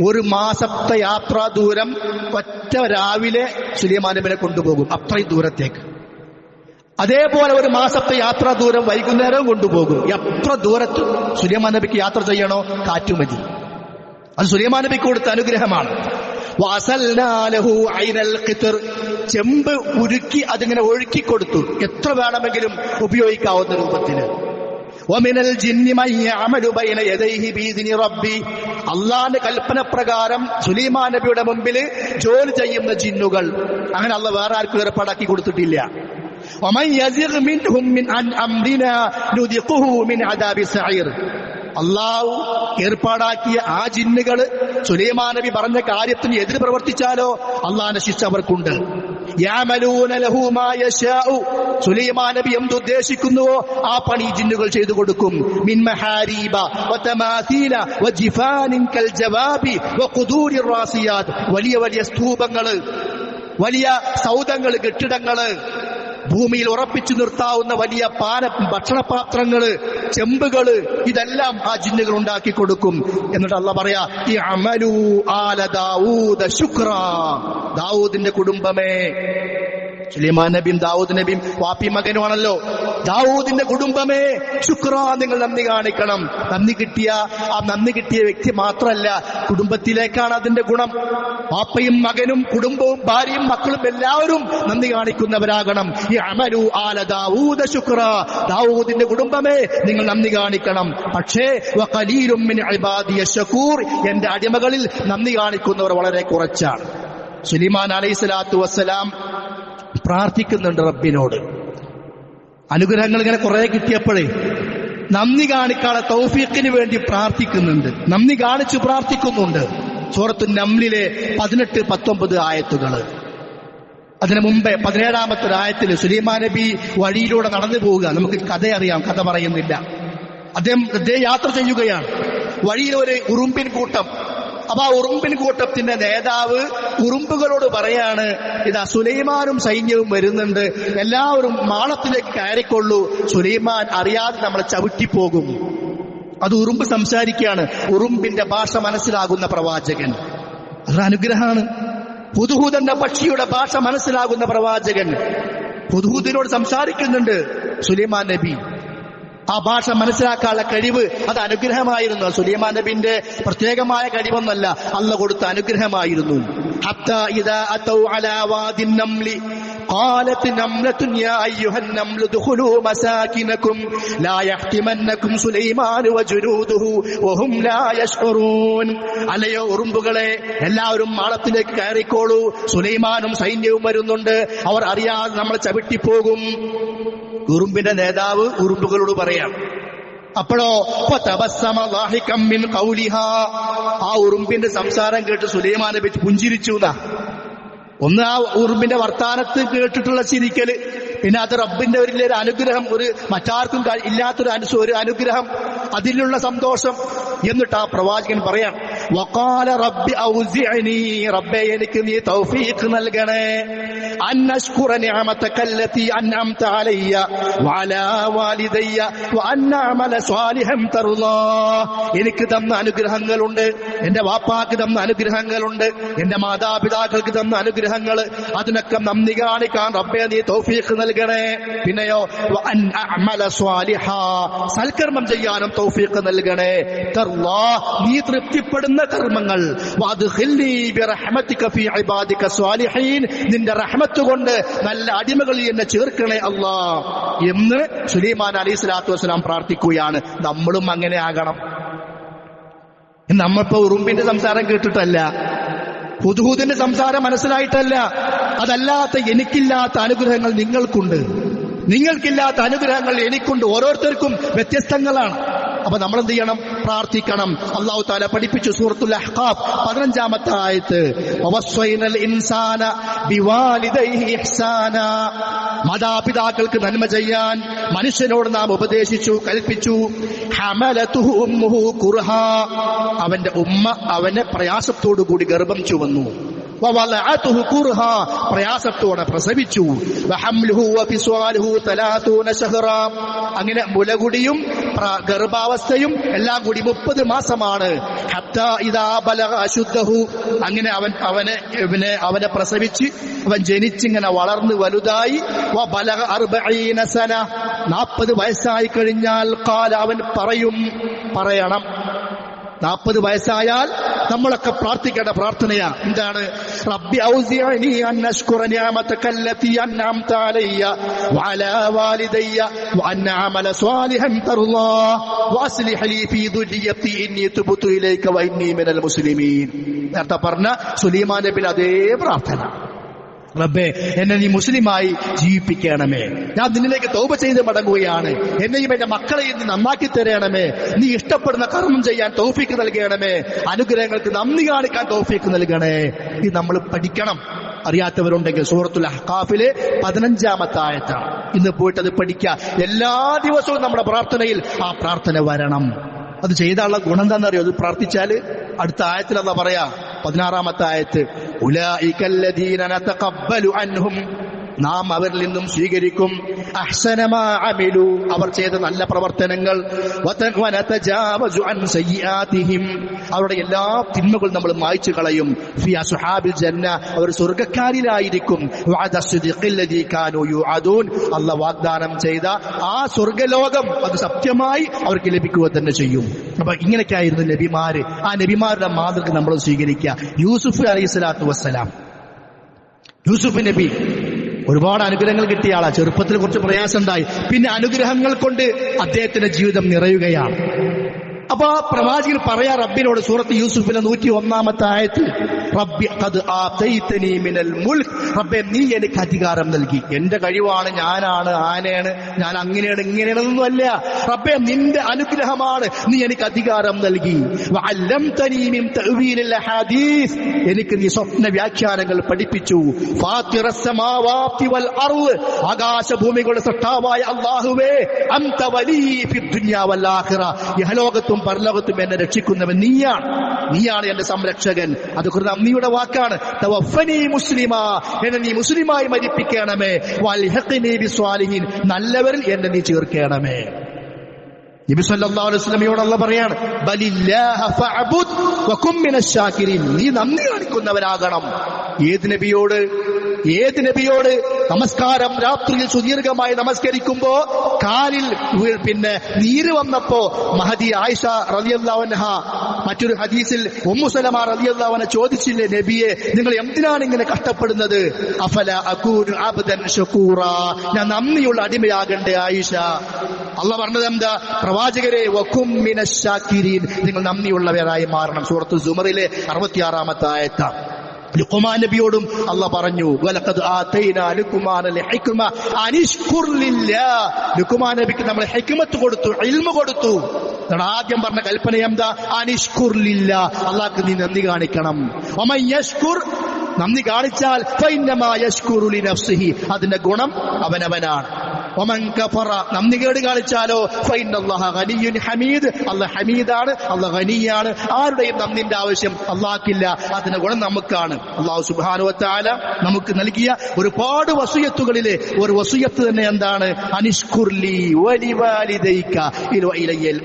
ഒരു മാസത്തെ യാത്രാ ദൂരം ഒറ്റ രാവിലെ സുലൈമാൻ നബിയെ കൊണ്ടുപോകും, അത്രയും ദൂരത്തേക്ക്. അതേപോലെ ഒരു മാസത്തെ യാത്രാ ദൂരം വൈകുന്നേരവും കൊണ്ടുപോകും. എത്ര ദൂരത്ത് സുലൈമാൻ നബിക്ക് യാത്ര ചെയ്യണോ കാറ്റ് മതി. അത് സുലൈമാൻ നബിക്ക് കൊടുത്ത അനുഗ്രഹമാണ്. ചെമ്പ് ഉരുക്കി അതിങ്ങനെ ഒഴുക്കി കൊടുത്തു, എത്ര വേണമെങ്കിലും ഉപയോഗിക്കാവുന്ന രൂപത്തിന്. അള്ളാന്റെ കൽപ്പന പ്രകാരം സുലൈമാൻ നബിയുടെ മുമ്പിൽ ജോലി ചെയ്യുന്ന ജിന്നുകൾ, അങ്ങനെ അള്ളാഹ് വേറെ ആർക്കും ഏർപ്പാടാക്കി കൊടുത്തിട്ടില്ല. അള്ളാഹു ഏർപ്പാടാക്കിയ ആ ജിന്നുകൾ സുലൈമാൻ നബി പറഞ്ഞ കാര്യത്തിന് എതിര് പ്രവർത്തിച്ചാലോ അള്ളാഹിന്റെ ശിക്ഷ അവർക്കുണ്ട്. സുലൈമാൻ നബി എന്തുദ്ദേശിക്കുന്നുവോ ആ പണി ജിന്നുകൾ ചെയ്തു കൊടുക്കും. മിൻ മഹാരീബ വതമാസീല വജിഫാനിൻ കൽ ജവാബി വഖുദൂരിർ റാസിയാത്, വലിയ വലിയ സ്തൂപങ്ങൾ, വലിയ സൗധങ്ങള്, കെട്ടിടങ്ങള്, ഭൂമിയിൽ ഉറപ്പിച്ചു നിർത്താവുന്ന വലിയ ഭക്ഷണപാത്രങ്ങള്, ചെമ്പുകള്, ഇതെല്ലാം ആ ജിന്നുകൾ ഉണ്ടാക്കി കൊടുക്കും. എന്നിട്ട് അല്ലാഹ് പറയാ, ഇഅമലൂ ആല ദാവൂദ ശുക്രാ, ദാവൂദിന്റെ കുടുംബമേ. സുലൈമാൻ നബിയും ദാവൂദ് നബിയും വാപ്പി മകനുമാണല്ലോ. ദാവൂദിന്റെ കുടുംബമേ ശുക്രാ, നിങ്ങൾ നന്ദി കാണിക്കണം. നന്ദി കിട്ടിയ വ്യക്തി മാത്രമല്ല, കുടുംബത്തിലേക്കാണ് അതിന്റെ ഗുണം. വാപ്പയും മകനും കുടുംബവും ഭാര്യയും മക്കളും എല്ലാവരും നന്ദി കാണിക്കുന്നവരാകണം. ഈ അമലു ആല ദാവൂദ ശുക്രാ, ദാവൂദിന്റെ കുടുംബമേ നിങ്ങൾ നന്ദി കാണിക്കണം. പക്ഷേ വഖലീലും മിൻ ഇബാദിയ ശകൂർ, എന്റെ അടിമകളിൽ നന്ദി കാണിക്കുന്നവർ വളരെ കുറച്ചാണ്. സുലൈമാൻ അലൈഹിസ്സലാത്തു വസ്സലാം പ്രാർത്ഥിക്കുന്നുണ്ട് റബ്ബിനോട്. അനുഗ്രഹങ്ങൾ ഇങ്ങനെ കുറെ കിട്ടിയപ്പോഴേ നന്ദി കാണിക്കാതെ തൗഫീഖിന് വേണ്ടി പ്രാർത്ഥിക്കുന്നുണ്ട്, നന്ദി കാണിച്ചു പ്രാർത്ഥിക്കുന്നുണ്ട്. സൂറത്തു നംലിലെ 18-19 ആയത്തുകള്. അതിനു മുമ്പേ 17-ാമത്തെ ആയത്തിൽ സുലൈമാൻ നബി വഴിയിലൂടെ നടന്നു പോവുക. നമുക്ക് കഥ അറിയാം, കഥ പറയുന്നില്ല. അദ്ദേഹം യാത്ര ചെയ്യുകയാണ്. വഴിയിൽ ഒരു ഉറുമ്പിൻ കൂട്ടം. അപ്പൊ ആ ഉറുമ്പിൻ കൂട്ടത്തിന്റെ നേതാവ് ഉറുമ്പുകളോട് പറയാണ്, ഇതാ സുലൈമാനും സൈന്യവും വരുന്നുണ്ട്, എല്ലാവരും മാളത്തിലേക്ക് കയറിക്കൊള്ളൂ, സുലൈമാൻ അറിയാതെ നമ്മളെ ചവിട്ടിപ്പോകും. അത് ഉറുമ്പ് സംസാരിക്കുകയാണ്. ഉറുമ്പിന്റെ ഭാഷ മനസ്സിലാകുന്ന പ്രവാചകൻ, അതൊരു അനുഗ്രഹമാണ്. ഹുദ്ഹുദ് പക്ഷിയുടെ ഭാഷ മനസ്സിലാകുന്ന പ്രവാചകൻ ഹുദ്ഹുദിനോട് സംസാരിക്കുന്നുണ്ട് സുലൈമാൻ നബി. ആ ഭാഷ മനസ്സിലാക്കാനുള്ള കഴിവ് അത് അനുഗ്രഹമായിരുന്നു. സുലൈമാൻ നബിന്റെ പ്രത്യേകമായ കഴിവൊന്നല്ല, അല്ലാഹ് കൊടുത്ത അനുഗ്രഹമായിരുന്നു. ഹത്താ ഇദാ അതൗ അലാ വാദിൻ നംലി ഖാലത് നംലത്തുൻ യാ അയ്യുഹൻ നംലു ദുഖുലൂ മസാകിനകും ലാ യഹ്തിമന്നകും സുലൈമാൻ വജുനൂദുഹു വഹും ലാ യശ്ഉറൂൻ. അല്ലയോ ഉറുമ്പുകളെ, എല്ലാവരും മാളത്തിലേക്ക് കയറിക്കോളൂ, സുലൈമാനും സൈന്യവും വരുന്നുണ്ട്, അവർ അറിയാതെ നമ്മൾ ചവിട്ടിപ്പോകും. ഉറുമ്പിന്റെ നേതാവ് ഉറുമ്പുകളോട് പറയാം. അപ്പോഴോ ആ ഉറുമ്പിന്റെ സംസാരം കേട്ട് സുലൈമാൻ നബി പുഞ്ചിരിച്ചു. ഒന്ന് ആ ഉറുമ്പിന്റെ വർത്താനത്ത് കേട്ടിട്ടുള്ള ചിരിക്കല്, പിന്നെ അത് റബ്ബിന്റെ ഒരു അനുഗ്രഹം, ഒരു മറ്റാർക്കും ഇല്ലാത്തൊരു അനുഗ്രഹം, അതിലുള്ള സന്തോഷം. എന്നിട്ട് ആ പ്രവാചകൻ പറയാം, വഖാല റബ്ബി ഔസിഅനി, റബ്ബേ എനിക്ക് നീ തൗഫീഖ് നൽകണേ, അൻ അശ്കുറ നിഅമതക അല്ലതി അൻഅംത അലയ്യ വഅലാ വാലിദയ്യ വഅൻ അഅമല സ്വാലിഹൻ തർളാ. എനിക്ക് തന്ന അനുഗ്രഹങ്ങളുണ്ട്, എന്റെ വാപ്പാക്ക് തന്ന അനുഗ്രഹങ്ങളുണ്ട്, എന്റെ മാതാപിതാക്കൾക്ക് തന്ന അനുഗ്രഹങ്ങൾ, അതിനൊക്കെ നന്ദി കാണിക്കാൻ റബ്ബേ നീ തൗഫീഖ് നൽകണേ. പിന്നെയോ വഅൻ അഅമല സ്വാലിഹാ, സൽക്കർമ്മം ചെയ്യാനും തൗഫീഖ് നൽകണേ. തർളാ, നീ തൃപ്തിപ്പെടുന്ന കർമ്മങ്ങൾ. വഅദ്ഖിൽനി ബിറഹ്മതിക ഫീ ഇബാദിക സ്വാലിഹീൻ, നിന്റെ റഹ്മത്ത് കൊണ്ട് നല്ല അടിമകളിൽ എന്നെ ചേർക്കണേ അല്ലാ എന്ന് സുലൈമാൻ അലൈഹിസ്സലാത്തു വസ്സലാം പ്രാർത്ഥിക്കുകയാണ്. നമ്മളും അങ്ങനെ ആകണം. നമ്മളിപ്പോ ഉറുമ്പിന്റെ സംസാരം കേട്ടിട്ടല്ല, ഹുദ്ഹുദിന്റെ സംസാരം മനസ്സിലായിട്ടല്ല, അതല്ലാത്ത എനിക്കില്ലാത്ത അനുഗ്രഹങ്ങൾ നിങ്ങൾക്കുണ്ട്, നിങ്ങൾക്കില്ലാത്ത അനുഗ്രഹങ്ങൾ എനിക്കുണ്ട്. ഓരോരുത്തർക്കും വ്യത്യസ്തങ്ങളാണ്. അപ്പൊ നമ്മൾ എന്ത് ചെയ്യണം? പ്രാർത്ഥിക്കണം. അല്ലാഹു തആല പഠിപ്പിച്ചു സൂറത്തുൽ അഹ്ഖാഫ് 15-ാമത്തെ ആയത്ത്, വവസ്വൈനൽ ഇൻസാന ബിവാലിദൈഹി ഇഹ്സാന, മാതാപിതാക്കൾക്ക് നന്മ ചെയ്യാൻ മനുഷ്യനോട് നാം ഉപദേശിച്ചു, കൽപ്പിച്ചു. ഹമലതുഹു ഉമ്മുഹു കുർഹാ, അവന്റെ ഉമ്മ അവനെ പ്രയാസത്തോടുകൂടി ഗർഭം ചുമന്നു. വവലഅതുഹു കുർഹാ, പ്രയാസത്തോടെ പ്രസവിച്ചു. വഹംലുഹു വഫിസ്വാലുഹു 30 ശഹ്റാ, അങ്ങനെ മുലകുടിയും ഗർഭാവസ്ഥയും എല്ലാം കൂടി 30 മാസമാണ്. ഹത്താ ഇദാ ബലഗ അശുദ്ധഹു, അങ്ങനെ അവനെ പ്രസവിച്ച് അവൻ ജനിച്ചിങ്ങനെ വളർന്ന് വലുതായി. വബലഗ 40 സന, 40 വയസ്സായി കഴിഞ്ഞാൽ ഖാല, അവൻ പറയണം. 40 വയസ്സായാൽ നമ്മളൊക്കെ പ്രാർത്ഥിക്കേണ്ട പ്രാർത്ഥനയാ എന്താണ്? റബ്ബി ഔസിഅനി അൻ അശ്കുറ നിഅമതക അല്ലതി അൻഅംത അലയ്യ വഅലാ വാലിദയ്യ വഅൻ അഅമല സ്വാലിഹൻ തർളാ വഅസ്ലിഹ് ലീ ഫീ ദുരിയത്തി ഇന്നി തുബ്തു ഇലൈക വഇന്നി മിനൽ മുസ്ലിമീൻ. നേരത്തെ പറഞ്ഞ സുലൈമാൻ നബിയുടെ അതേ പ്രാർത്ഥന. റബ്ബേ, എന്നെ നീ മുസ്ലിമായി ജീവിപ്പിക്കണമേ, ഞാൻ നിന്നിലേക്ക് തൗബ ചെയ്ത് മടങ്ങുകയാണ്, എന്നെയും എന്റെ മക്കളെയും നീ നന്നാക്കി തരണമേ, നീ ഇഷ്ടപ്പെടുന്ന കർമ്മം ചെയ്യാൻ തൗഫീക്ക് നൽകണമേ, അനുഗ്രഹങ്ങൾക്ക് നന്ദി കാണിക്കാൻ തൗഫീക്ക് നൽകണേ. ഇത് നമ്മൾ പഠിക്കണം. അറിയാത്തവരുണ്ടെങ്കിൽ സൂറത്തുൽ അഹ്ഖാഫിലെ 15-ാമത്തെ ആയത്താണ്. ഇന്ന് പോയിട്ട് അത് പഠിക്കുക. എല്ലാ ദിവസവും നമ്മുടെ പ്രാർത്ഥനയിൽ ആ പ്രാർത്ഥന വരണം. അത് ചെയ്താലുള്ള ഗുണം എന്താണെന്നറിയോ? അത് പ്രാർത്ഥിച്ചാല് അടുത്ത ആയത്തിൽ അല്ലാഹ് പറയാ, 16-ാമത്തെ ആയത്ത്, ഉലൈകല്ലദീന നതഖബ്ബലു അൻഹും, നാം അവരിൽ നിന്നും സ്വീകരിക്കും അഹ്സന മാ അമിലു, അവർ ചെയ്ത നല്ല പ്രവർത്തനങ്ങൾ, വനതജാവസു അൻ സയ്യിആതിഹിം, അവരുടെ എല്ലാ തിന്മകളും നമ്മൾ മായ്ച്ചു കളയും. ഫി അസ്ഹാബിൽ ജന്ന, അവർ സ്വർഗ്ഗക്കാരിലായിരിക്കും. വഅദ സിദ്ഖില്ലദീ കാനൂ യുഅദൂൻ, അല്ലാഹു വാഗ്ദാനം ചെയ്ത ആ സ്വർഗ്ഗലോകം അത് സത്യമായി അവർക്ക് ലഭിക്കുക തന്നെ ചെയ്യും. അപ്പൊ ഇങ്ങനെയൊക്കെയായിരുന്നു നബിമാര്. ആ നബിമാരുടെ മാതൃക നമ്മൾ സ്വീകരിക്കുക. യൂസുഫ് അലൈഹിസ്സലാത്തു വസ്സലാം, യൂസുഫ് നബി ഒരുപാട് അനുഗ്രഹങ്ങൾ കിട്ടിയ ആളാ. ചെറുപ്പത്തിൽ കുറച്ച് പ്രയാസം ഉണ്ടായി, പിന്നെ അനുഗ്രഹങ്ങൾ കൊണ്ട് അദ്ദേഹത്തിന്റെ ജീവിതം നിറയുകയാണ്. അപ്പൊ പ്രവാചകൻ പറയാ റബ്ബിനോട്, സൂറത്ത് യൂസുഫിലെ 101-ാമത്തെ ആയത്തിൽ, റബ്ബി ഖദ് ആതൈതനി മിനൽ മുൽക്ക്, റബ്ബേ നീ എനിക്ക് അധികാരം നൽകി. എന്റെ കഴിവാണ്, ഞാനാണ്, ആനയാണ്, ഞാൻ അങ്ങനെയാണ് ഇങ്ങനെയാണെന്നൊന്നുമല്ല. റബ്ബേ നിന്റെ അനുഗ്രഹമാണ്, നീ എനിക്ക് അധികാരം നൽകി. വഅല്ലംതനി മിൻ തഅ്വീലിൽ ഹദീസ്, എനിക്ക് നീ സ്വപ്ന വ്യാഖ്യാനങ്ങൾ പഠിപ്പിച്ചു. ഫാത്തിറസ് സമാവാതി വൽ അർള്, ആകാശഭൂമികളുടെ സൃഷ്ടാവായ അല്ലാഹുവേ, അൻത വലി ഫിദ് ദുനിയാ വൽ ആഖിറ, ഇഹലോകത്തും പരലോകത്തും എന്നെ രക്ഷിക്കുന്നവൻ നീയാണ് എന്റെ സംരക്ഷകൻ. അത് നന്ദിയുടെ വാക്കാണ്. തവഫനി മുസ്ലിമാ, എന്നെ നീ മുസ്ലിമായി മരിപ്പിക്കണമേ. വൽഹിഖ്നി ബിസ്വാലിഹീൻ, നല്ലവരിൽ എന്നെ നീ ചേർക്കണമേ. നബി സല്ലല്ലാഹു അലൈഹി വസല്ലമയോട് അല്ലാഹു പറയാണ്, ബലില്ലാഹ ഫഅബുദ് വകും മിനശ് ശാകിരീൻ, നീ നന്ദി കാണിക്കുന്നവനാകണം. ഏത് നബിയോട് നമസ്കാരം രാത്രിയിൽ സുദീർഘമായി നമസ്കരിക്കുമ്പോ കാലിൽ പിന്നെ നീര് വന്നപ്പോ മഹദി ആയിഷ റളിയല്ലാഹു അൻഹ മറ്റൊരു ഹദീസിൽ ഉമ്മു സലമ റളിയല്ലാഹു അൻഹ ചോദിച്ചില്ലേ, നബിയെ നിങ്ങൾ എന്തിനാണ് ഇങ്ങനെ കഷ്ടപ്പെടുന്നത്? അഫല അകൂനു അബ്ദൻ ശകൂറ, ഞാൻ നന്ദിയുള്ള അടിമയാകണ്ടേ ആയിഷ? അള്ളാഹ് പറഞ്ഞത് എന്താ? പ്രവാചകരെ വകും മിനശ് ശാകിരീൻ, നിങ്ങൾ നന്ദിയുള്ളവരായി മാറണം. സൂറത്തുൽ സുമറിലെ 66-ാമത്തെ ആയത്താണ്. ലുഖ്മാൻ നബിയോടും അല്ലാഹ് പറഞ്ഞു, വലഖദ് ആതൈനാ ലുഖ്മാനൽ ഹിക്മ അനിഷ്കുർ ലില്ലാഹ്, ലുഖ്മാൻ നബിക്ക് നമ്മൾ ഹിക്മത്ത് കൊടുത്തു, ഇൽമു കൊടുത്തു. ആദ്യം പറഞ്ഞ കൽപ്പന എന്താ? അനിഷ്കുർ ലില്ലാഹ്, അല്ലാഹ്ക്ക് നീ നന്ദി കാണിക്കണം. വമൻ യഷ്കുർ, നന്ദി കാണിച്ചാൽ ഫഇന്നമാ യഷ്കുറു ലിനഫ്സിഹി, അതിന്റെ ഗുണം അവനവനാണ്. വമൻ കഫറ, നന്ദികേട് കാണിച്ചാലോ ഫഇന്നല്ലാഹ ഗനിയ്യുൻ ഹമീദ്, അല്ലാഹ് ഹമീദാണ്, അല്ലാഹ് ഗനിയാണ്. ആരുടെയും നന്ദിന്റെ ആവശ്യം അല്ലാഹ്ക്കില്ല, അതിന്റെ ഗുണം നമുക്കാണ്. അല്ലാഹു സുബ്ഹാനഹു വ തആല നമുക്ക് നൽകിയ ഒരുപാട് വസിയത്തുകളിലെ ഒരു വസിയത്ത് തന്നെ എന്താണ്? അനിഷ്കുർലി വലിവാലിദൈക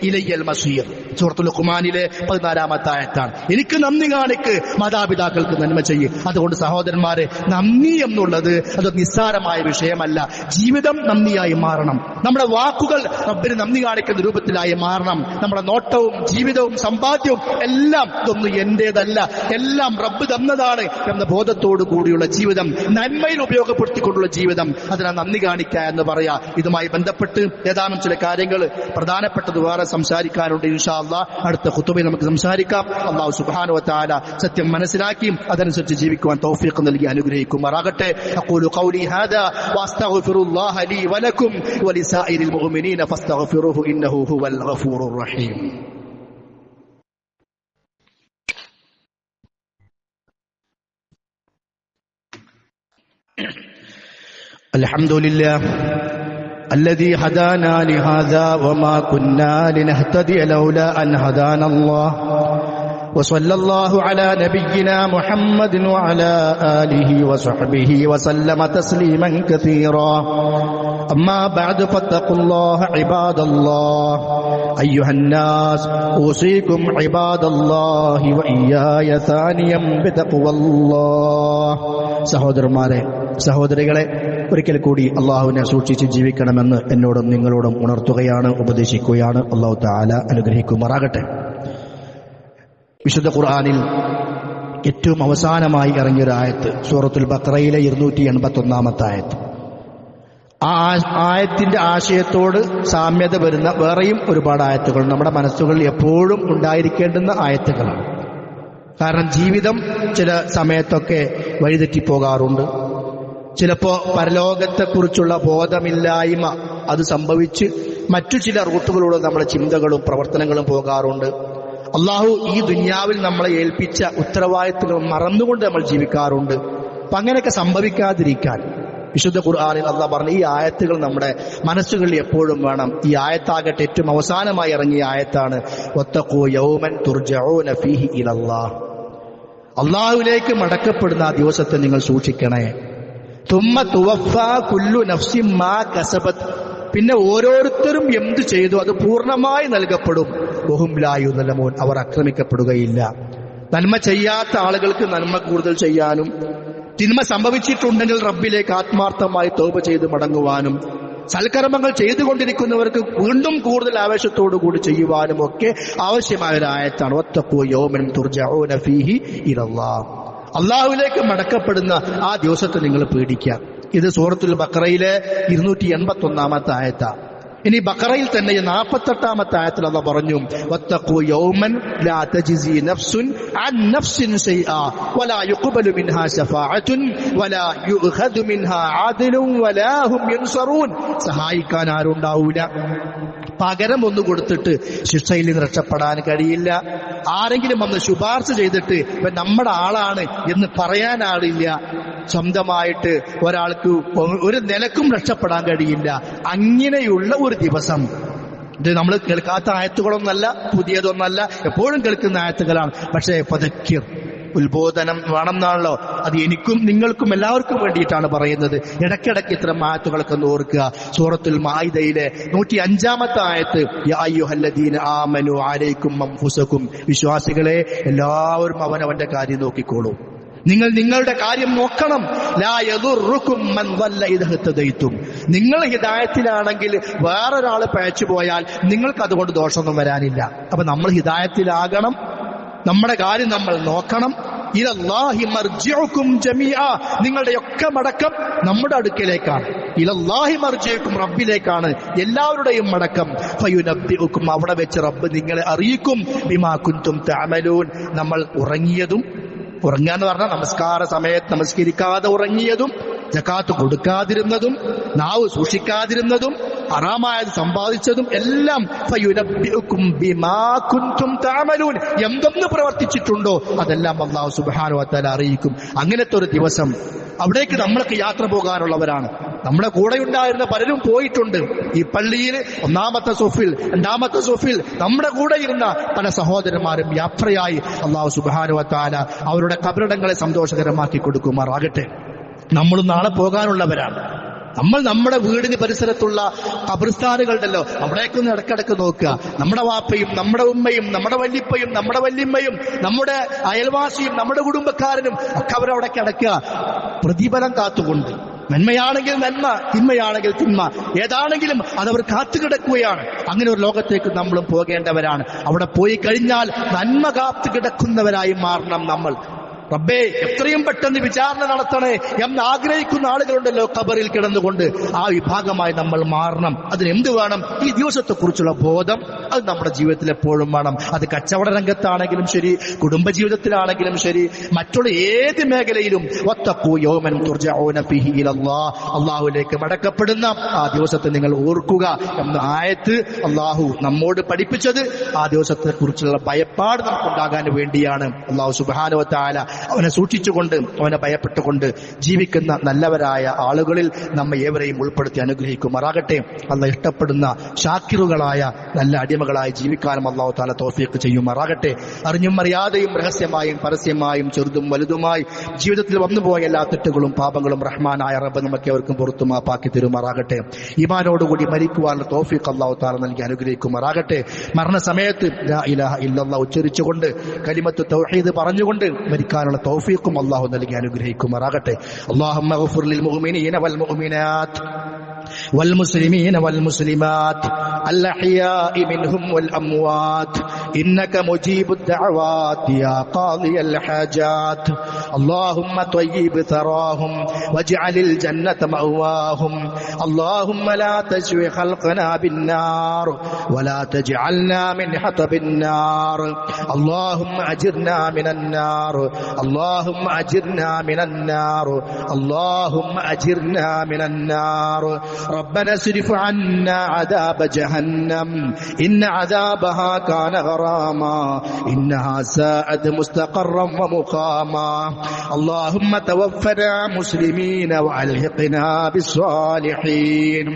ഇലയ്യൽ മസീർ. സൂറത്തുൽ ലുഖ്മാനിലെ 14-ാമത്തെ ആയത്താണ്. എനിക്ക് നന്ദി കാണിക്ക്, മാതാപിതാക്കൾക്ക് നന്മ ചെയ്യും. അതുകൊണ്ട് സഹോദരന്മാരെ, നന്ദി എന്നുള്ളത് അത് നിസ്സാരമായ വിഷയമല്ല. ജീവിതം നന്ദിയായി മാറണം. നമ്മുടെ വാക്കുകൾ റബ്ബിന് നന്ദി കാണിക്കുന്ന രൂപത്തിലായി മാറണം. നമ്മുടെ നോട്ടവും ജീവിതവും സമ്പാദ്യവും എല്ലാം ഇതൊന്നും എന്റേതല്ല, എല്ലാം റബ്ബ് തന്നതാണ് എന്ന ബോധത്തോടു കൂടിയുള്ള ജീവിതം, നന്മയിൽ ഉപയോഗപ്പെടുത്തിക്കൊണ്ടുള്ള ജീവിതം, അതിനെ നന്ദി കാണിക്കുക എന്ന് പറയാ. ഇതുമായി ബന്ധപ്പെട്ട് ഏതാനും ചില കാര്യങ്ങൾ പ്രധാനപ്പെട്ടത് വേറെ സംസാരിക്കാനുണ്ട്. ഇൻഷാ അല്ലാഹ് അടുത്ത ഖുതുബയിൽ നമുക്ക് സംസാരിക്കാം. അല്ലാഹു സുബ്ഹാനഹു വ തആല സത്യം മനസ്സിലാക്കി അതനുസരിച്ച് ജീവിക്കുവാൻ തൗഫീഖ് നൽകി അനുഗ്രഹിക്കുമാറാകട്ടെ. അഖൂലു ഖൗലി ഹാദാ വഅസ്തഗ്ഫിറുല്ലാഹ ലീ വലക്കും വലിസായിരിൽ മുഅ്മിനീന ഫസ്തഗ്ഫിറുഹു ഇന്നഹു ഹുവൽ ഗഫൂറുർ റഹീം. അൽഹംദുലില്ലാഹ് الذي هدانا لهذا وما كنا لنهتدي لولا أن هدانا الله وصلى الله على نبينا محمد وعلى آله وصحبه وسلم تسليما كثيرا أما بعد فاتقوا الله عباد الله أيها الناس أوصيكم عباد الله وإياي ثانيا بتقوى الله. സഹോദരികളെ, ഒരിക്കൽ കൂടി അള്ളാഹുവിനെ സൂക്ഷിച്ച് ജീവിക്കണമെന്ന് എന്നോടും നിങ്ങളോടും ഉണർത്തുകയാണ്, ഉപദേശിക്കുകയാണ്. അള്ളാഹു തആല അനുഗ്രഹിക്കുമാറാകട്ടെ. വിശുദ്ധ ഖുർആനിൽ ഏറ്റവും അവസാനമായി ഇറങ്ങിയൊരു ആയത്ത് സൂറത്തുൽ ബഖറയിലെ 281-ാമത്തെ ആയത്ത്. ആ ആയത്തിന്റെ ആശയത്തോട് സാമ്യത വരുന്ന വേറെയും ഒരുപാട് ആയത്തുകൾ നമ്മുടെ മനസ്സുകളിൽ എപ്പോഴും ഉണ്ടായിരിക്കേണ്ടുന്ന ആയത്തുകളാണ്. കാരണം ജീവിതം ചില സമയത്തൊക്കെ വഴിതെറ്റിപ്പോകാറുണ്ട്. ചിലപ്പോ പരലോകത്തെക്കുറിച്ചുള്ള ബോധമില്ലായ്മ അത് സംഭവിച്ച് മറ്റു ചില റൂട്ടുകളിലൂടെ നമ്മുടെ ചിന്തകളും പ്രവർത്തനങ്ങളും പോകാറുണ്ട്. അള്ളാഹു ഈ ദുനിയാവിൽ നമ്മളെ ഏൽപ്പിച്ച ഉത്തരവാദിത്തങ്ങൾ മറന്നുകൊണ്ട് നമ്മൾ ജീവിക്കാറുണ്ട്. അപ്പൊ അങ്ങനെയൊക്കെ സംഭവിക്കാതിരിക്കാൻ വിശുദ്ധ ഖുർആനിൽ അള്ളാഹ് പറഞ്ഞ ഈ ആയത്തുകൾ നമ്മുടെ മനസ്സുകളിൽ എപ്പോഴും വേണം. ഈ ആയത്താകട്ടെ ഏറ്റവും അവസാനമായി ഇറങ്ങിയ ആയത്താണ്. വത്തഖൂ യൗമൻ തുർജഊന ഫീഹി ഇലല്ലാഹ്. അള്ളാഹുവിലേക്ക് മടക്കപ്പെടുന്ന ആ ദിവസത്തെ നിങ്ങൾ സൂക്ഷിക്കണേ. തുമ്മ തുവഫാ കുല്ലു നഫ്സിൻ മാ കസബത്, പിന്നെ ഓരോരുത്തരും എന്ത് ചെയ്തു അത് പൂർണ്ണമായി നൽകപ്പെടും. വഹും ലാ യുദ്ലമൂൻ, അവർ ആക്രമിക്കപ്പെടുകയില്ല. നന്മ ചെയ്യാത്ത ആളുകൾക്ക് നന്മ കൂടുതൽ ചെയ്യാനും, തിന്മ സംഭവിച്ചിട്ടുണ്ടെങ്കിൽ റബ്ബിലേക്ക് ആത്മാർത്ഥമായി തൗബ ചെയ്ത് മടങ്ങുവാനും, സൽക്കർമ്മങ്ങൾ ചെയ്തുകൊണ്ടിരിക്കുന്നവർക്ക് വീണ്ടും കൂടുതൽ ആവേശത്തോടുകൂടി ചെയ്യുവാനും ഒക്കെ ആവശ്യമായ ഒരു ആയത്താണ്. വത്തഖൂ യൗമൻ തുർജഊന ഫീഹി ഇലല്ലാഹ്, അള്ളാഹുവിലേക്ക് മടക്കപ്പെടുന്ന ആ ദിവസത്തെ നിങ്ങൾ പേടിക്കുക. ഇത് സൂറത്തുൽ ബഖറയിലെ 281 ആയത്താണ്. ഇനി ബഖറയിൽ തന്നെ 48 ആയത്തിൽ അല്ലാഹു പറഞ്ഞു, വത്തഖൂ യൗമൻ ലാ തജ്സി നഫ്സുൻ അൻ നഫ്സിൻ ശൈആ വലാ യുഖ്ബലു മിൻഹാ ശഫാഅത്തുൻ വലാ യുഖദു മിൻഹാ ആദിലുൻ വലാ ഹും യുൻസറൂൻ. സഹായിക്കാൻ ആരുണ്ടാവില്ല, പകരം ഒന്ന് കൊടുത്തിട്ട് ശിക്ഷയിൽ നിന്ന് രക്ഷപ്പെടാൻ കഴിയില്ല. ആരെങ്കിലും വന്ന് ശുപാർശ ചെയ്തിട്ട് ഇവൻ നമ്മുടെ ആളാണ് എന്ന് പറയാൻ ആളില്ല. സ്വന്തമായിട്ട് ഒരാൾക്ക് ഒരു നിലക്കും രക്ഷപ്പെടാൻ കഴിയില്ല. അങ്ങനെയുള്ള ഒരു ദിവസം. ഇത് നമ്മൾ കേൾക്കാത്ത ആയത്തുകളൊന്നല്ല, പുതിയതൊന്നല്ല, എപ്പോഴും കേൾക്കുന്ന ആയത്തുകളാണ്. പക്ഷേ ഫദക്കിർ, ഉത്ബോധനം വേണമെന്നാണല്ലോ. അത് എനിക്കും നിങ്ങൾക്കും എല്ലാവർക്കും വേണ്ടിയിട്ടാണ് പറയുന്നത്. ഇടയ്ക്കിടയ്ക്ക് ഇത്തരം ആയത്തുകളൊക്കെ ഒന്ന് ഓർക്കുക. സൂറത്തുൽ മാഇദയിലെ 105 ആയത്ത്, യാ അയ്യുഹല്ലദീന ആമനു അലൈക്കും അൻഫുസകും, വിശ്വാസികളെ എല്ലാവരും അവനവന്റെ കാര്യം നോക്കിക്കോളൂ. നിങ്ങൾ നിങ്ങളുടെ കാര്യം നോക്കണം. ലാ യദുറുക്കും മൻ വല്ല ഇദ ഹതദൈതും, നിങ്ങൾ ഹിദായത്തിലാണെങ്കിൽ വേറൊരാൾ പഴച്ചു പോയാൽ നിങ്ങൾക്ക് അതുകൊണ്ട് ദോഷമൊന്നും വരാനില്ല. അപ്പൊ നമ്മൾ ഹിദായത്തിലാകണം, നമ്മുടെ കാര്യം നമ്മൾ നോക്കണം. ഇലല്ലാഹി മർജിഉക്കും ജമീഅ, നിങ്ങളുടെയൊക്കെ മടക്കം നമ്മുടെ അടുക്കലേക്കാണ്. ഇലല്ലാഹി മർജിഉക്കും, റബ്ബിലേക്കാണ് എല്ലാവരുടെയും മടക്കം. ഫയുനബ്ബിഉക്കും, അവിടെ വെച്ച് റബ്ബ് നിങ്ങളെ അറിയിക്കും. ബിമാ കുൻതും തഅമലൂൻ, നമ്മൾ ഉറങ്ങുക എന്ന് പറഞ്ഞാൽ നമസ്കാര സമയത്ത് നമസ്കരിക്കാതെ ഉറങ്ങിയതും, സകാത്ത് കൊടുക്കാതിരുന്നതും, നാവ് സൂക്ഷിക്കാതിരുന്നതും, ഹറാമായത് സമ്പാദിച്ചതും എല്ലാം ഫയുനബ്ബിഉക്കും ബിമാ കുൻതും തഅമലൂൻ, എന്തൊന്ന് പ്രവർത്തിച്ചിട്ടുണ്ടോ അതെല്ലാം അല്ലാഹു സുബ്ഹാനഹു വ തആല അറിയിക്കും. അങ്ങനത്തെ ഒരു ദിവസം, അവിടേക്ക് നമ്മളൊക്കെ യാത്ര പോകാനുള്ളവരാണ്. നമ്മുടെ കൂടെ ഉണ്ടായിരുന്ന പലരും പോയിട്ടുണ്ട്. ഈ പള്ളിയിൽ 1-ാമത്തെ സൊഫിൽ 2-ാമത്തെ സൊഫിൽ നമ്മുടെ കൂടെ ഇരുന്ന പല സഹോദരന്മാരും യാത്രയായി. അല്ലാഹു സുബ്ഹാനഹു വ തആല അവരുടെ ഖബറിടങ്ങളെ സന്തോഷകരമാക്കി കൊടുക്കുമാറാകട്ടെ. നമ്മളും നാളെ പോകാനുള്ളവരാണ്. നമ്മൾ നമ്മുടെ വീടിന് പരിസരത്തുള്ള ഖബർസ്ഥാനുകളുണ്ടല്ലോ, അവിടേക്കൊന്ന് ഇടക്കിടക്ക് നോക്കുക. നമ്മുടെ വാപ്പയും നമ്മുടെ ഉമ്മയും നമ്മുടെ വല്യപ്പയും നമ്മുടെ വല്യമ്മയും നമ്മുടെ അയൽവാസിയും നമ്മുടെ കുടുംബക്കാരനും ഒക്കെ അവരവിടെ കിടക്കുക, പ്രതിഫലം കാത്തുകൊണ്ട്. നന്മയാണെങ്കിൽ നന്മ, തിന്മയാണെങ്കിൽ തിന്മ, ഏതാണെങ്കിലും അതവർ കാത്തുകിടക്കുകയാണ്. അങ്ങനെ ഒരു ലോകത്തേക്ക് നമ്മളും പോകേണ്ടവരാണ്. അവിടെ പോയി കഴിഞ്ഞാൽ നന്മ കാത്തുകിടക്കുന്നവരായി മാറണം നമ്മൾ. റബ്ബേ, എത്രയും പെട്ടെന്ന് വിചാരണ നടത്തണേ എന്ന് ആഗ്രഹിക്കുന്ന ആളുകളുണ്ടല്ലോ ഖബറിൽ കിടന്നുകൊണ്ട്. ആ വിഭാഗമായി നമ്മൾ മാറണം. അതിനെന്ത് വേണം? ഈ ദിവസത്തെക്കുറിച്ചുള്ള ബോധം അത് നമ്മുടെ ജീവിതത്തിൽ എപ്പോഴും വേണം. അത് കച്ചവട രംഗത്താണെങ്കിലും ശരി, കുടുംബജീവിതത്തിലാണെങ്കിലും ശരി, മറ്റുള്ള ഏത് മേഖലയിലും. വത്തഖൂ യൗമൻ തുർജഊന ഫീഹി ഇലല്ലാഹ്, അല്ലാഹുവിലേക്ക് മടക്കപ്പെടുന്ന ആ ദിവസത്തെ നിങ്ങൾ ഓർക്കുക എന്ന ആയത്ത് അല്ലാഹു നമ്മോട് പഠിപ്പിച്ചത് ആ ദിവസത്തെക്കുറിച്ചുള്ള ഭയപ്പാട് നമുക്കുണ്ടാകാൻ വേണ്ടിയാണ്. അല്ലാഹു സുബ്ഹാനഹു വ തആല അവനെ സൂക്ഷിച്ചുകൊണ്ട് അവനെ ഭയപ്പെട്ടുകൊണ്ട് ജീവിക്കുന്ന നല്ലവരായ ആളുകളിൽ നമ്മെ ഏവരെയും ഉൾപ്പെടുത്തി അനുഗ്രഹിക്കുമാറാകട്ടെ. അല്ലാഹ് ഇഷ്ടപ്പെടുന്ന ഷാക്കിറുകളായ നല്ല അടിമകളായി ജീവിക്കാനും അല്ലാഹു തആല തൗഫീഖ് ചെയ്യുമാറാകട്ടെ. അറിഞ്ഞും അറിയാതെയും രഹസ്യമായും പരസ്യമായും ചെറുതും വലുതുമായി ജീവിതത്തിൽ വന്നുപോയ എല്ലാ തെറ്റുകളും പാപങ്ങളും റഹ്മാനായ റബ്ബ് നമുക്ക് അവർക്കും പുറത്തു മാപ്പാക്കി തരുമാറാകട്ടെ. ഈമാനോടുകൂടി മരിക്കുവാനുള്ള തൗഫീഖ് അല്ലാഹു തആല നൽകി അനുഗ്രഹിക്കുമാറാകട്ടെ. മരണസമയത്ത് ലാ ഇലാഹ ഇല്ലല്ലാഹ് ഉച്ചരിച്ചുകൊണ്ട് കലിമത്ത് തൗഹീദ് പറഞ്ഞുകൊണ്ട് മരിക്കാനുള്ള തൗഫീഖും അല്ലാഹു നൽകി അനുഗ്രഹിക്കുമാറാകട്ടെ. അല്ലാഹുമ്മ ഗ്ഫിർ ലിൽ മുഅ്മിനീന വൽ മുഅ്മിനാത്ത് والمسلمين والمسلمات الأحياء منهم والأموات إنك مجيب الدعوات يا قاضي الحاجات. اللهم طيب ثراهم واجعل الجنة مأواهم. اللهم لا تجوي خلقنا بالنار ولا تجعلنا من حطب النار. اللهم أجرنا من النار. اللهم أجرنا من النار. اللهم أجرنا من النار. ربنا اصرف عنا عذاب جهنم إن عذابها كان غراما إنها ساءت مستقرا ومقاما اللهم توفنا مسلمين وألحقنا بالصالحين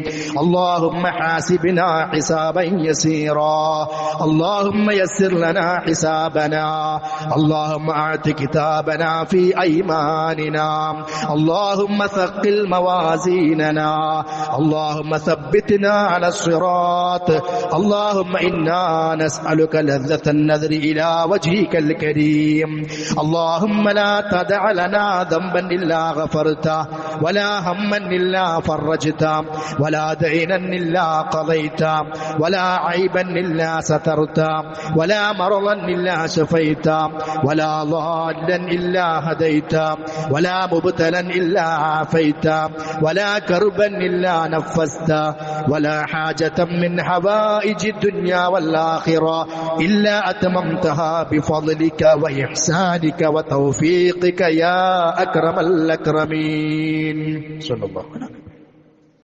اللهم حاسبنا حسابا يسيرا اللهم يسر لنا حسابنا اللهم أعط كتابنا في أيماننا اللهم ثقل موازيننا اللهم ثبتنا على الصراط اللهم إنا نسألك لذة النذر إلى وجهك الكريم اللهم لا تدع لنا ذنبا إلا غفرته ولا هما إلا فرجته ولا دينا إلا قضيته ولا عيبا إلا سترته ولا مرضا إلا شفيته ولا ضالا إلا هديته ولا مبتلا إلا عافيته ولا كربا إلا نفسته ولا حاجة من حوائج الدنيا والآخرة إلا أتممتها بفضلك وإحسانك وتوفيقك يا أكرم الأكرمين صلى الله عليه وسلم.